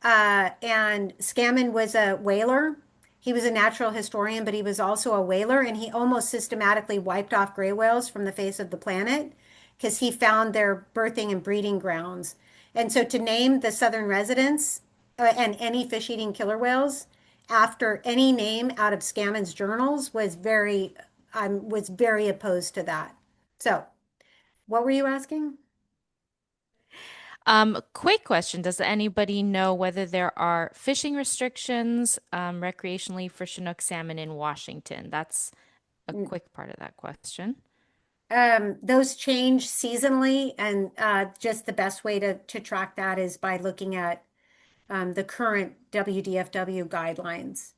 And Scammond was a whaler. He was a natural historian, but he was also a whaler, and he almost systematically wiped off gray whales from the face of the planet because he found their birthing and breeding grounds. And so to name the southern residents and any fish-eating killer whales after any name out of Scammond's journals was very opposed to that. So, what were you asking? Quick question. Does anybody know whether there are fishing restrictions recreationally for Chinook salmon in Washington? That's a quick part of that question. Those change seasonally, and just the best way to track that is by looking at the current WDFW guidelines.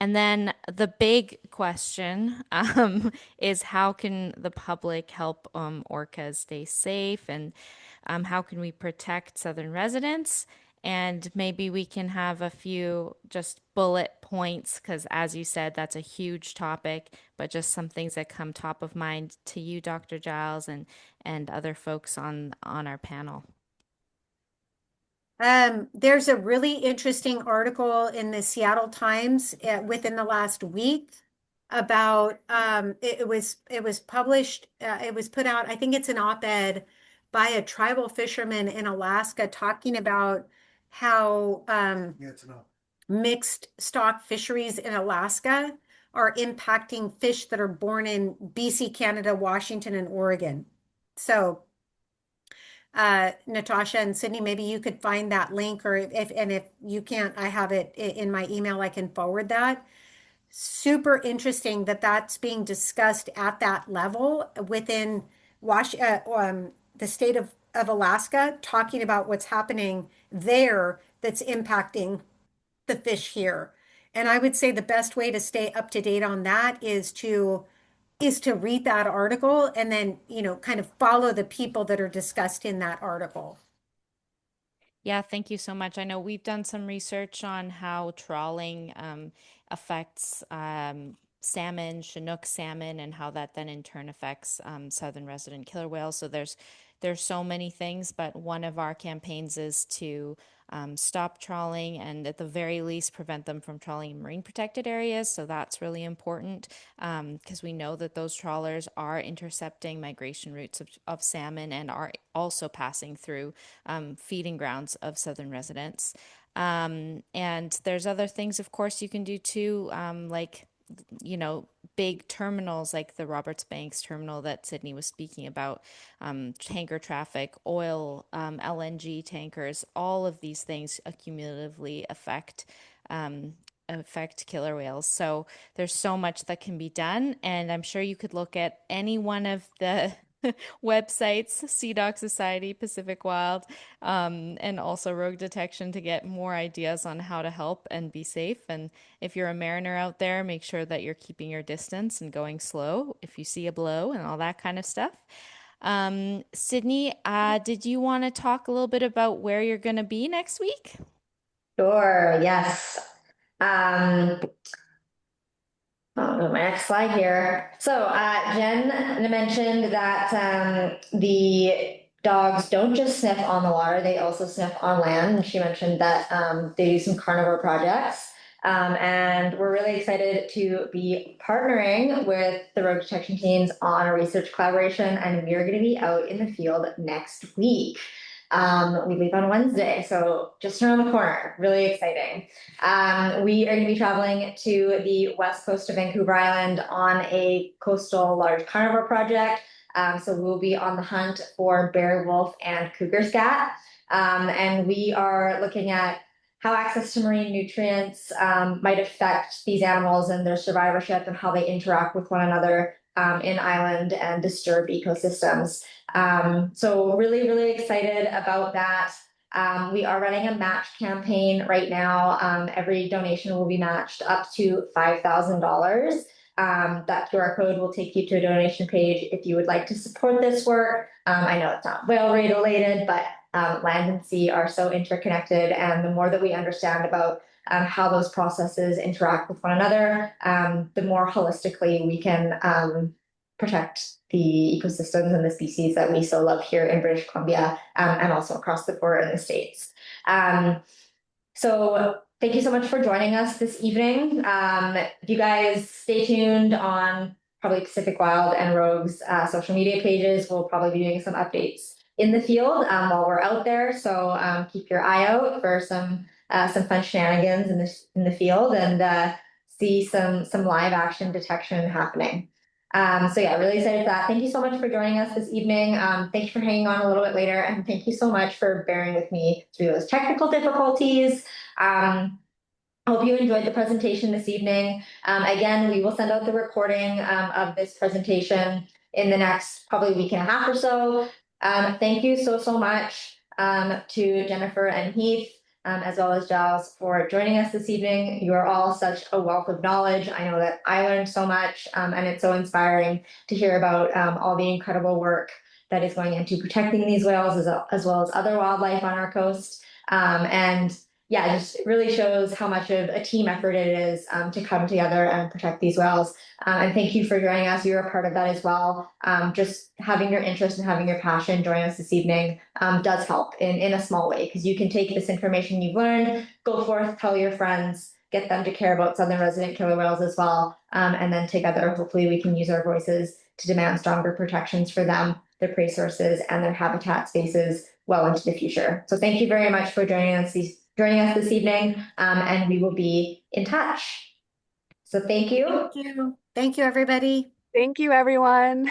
And then the big question is how can the public help orcas stay safe and how can we protect southern residents? And maybe we can have a few just bullet points because, as you said, that's a huge topic, but just some things that come top of mind to you, Dr. Giles, and other folks on our panel. There's a really interesting article in the Seattle Times within the last week about it was published, it was put out, I think it's an op-ed by a tribal fisherman in Alaska talking about how mixed stock fisheries in Alaska are impacting fish that are born in BC, Canada, Washington, and Oregon. So Natasha and Sydney, maybe you could find that link, or if you can't, I have it in my email, I can forward that. Super interesting that that's being discussed at that level within the state of Alaska, talking about what's happening there that's impacting the fish here. And I would say the best way to stay up to date on that is to read that article and then, kind of follow the people that are discussed in that article. Yeah, thank you so much. I know we've done some research on how trawling affects salmon, Chinook salmon, and how that then in turn affects southern resident killer whales. So there's so many things, but one of our campaigns is to stop trawling and at the very least prevent them from trawling in marine protected areas. So that's really important because we know that those trawlers are intercepting migration routes of salmon and are also passing through feeding grounds of southern residents. And there's other things, of course, you can do too, like big terminals like the Roberts Banks terminal that Sydney was speaking about, tanker traffic, oil, LNG tankers, all of these things accumulatively affect killer whales. So there's so much that can be done, and I'm sure you could look at any one of the websites, SeaDoc Society, Pacific Wild, and also Rogue Detection to get more ideas on how to help and be safe. And if you're a mariner out there, make sure that you're keeping your distance and going slow if you see a blow and all that kind of stuff. Sydney, did you want to talk a little bit about where you're going to be next week? Sure, yes. My next slide here. So Jen mentioned that the dogs don't just sniff on the water, they also sniff on land. And she mentioned that they do some carnivore projects. And we're really excited to be partnering with the road detection teams on a research collaboration. And we're going to be out in the field next week. We leave on Wednesday, so just around the corner. Really exciting. We are going to be traveling to the west coast of Vancouver Island on a coastal large carnivore project. So we'll be on the hunt for bear, wolf, and cougar scat. And we are looking at how access to marine nutrients might affect these animals and their survivorship and how they interact with one another in island and disturbed ecosystems. So really, really excited about that. We are running a match campaign right now. Every donation will be matched up to $5,000. That QR code will take you to a donation page if you would like to support this work. I know it's not whale related, but land and sea are so interconnected, and the more that we understand about how those processes interact with one another, the more holistically we can protect the ecosystems and the species that we so love here in British Columbia and also across the border in the States. So thank you so much for joining us this evening. You guys stay tuned on probably Pacific Wild and Rogue's social media pages. We'll probably be doing some updates in the field while we're out there. So keep your eye out for some fun shenanigans in the field and see some live action detection happening. So yeah, really excited for that. Thank you so much for joining us this evening. Thank you for hanging on a little bit later, and thank you so much for bearing with me through those technical difficulties. I hope you enjoyed the presentation this evening. Again, we will send out the recording of this presentation in the next probably week and a half or so. Thank you so much to Jennifer and Heath, as well as Giles, for joining us this evening. You are all such a wealth of knowledge. I know that I learned so much, and it's so inspiring to hear about all the incredible work that is going into protecting these whales as well as other wildlife on our coast. And yeah, it just really shows how much of a team effort it is to come together and protect these whales. And thank you for joining us. You were a part of that as well. Just having your interest and having your passion join us this evening does help in a small way, because you can take this information you've learned, go forth, tell your friends, get them to care about southern resident killer whales as well. And then together, hopefully we can use our voices to demand stronger protections for them, their prey sources, and their habitat spaces well into the future. So thank you very much for joining us this evening, and we will be in touch. So thank you. Thank you. Thank you, everybody. Thank you, everyone.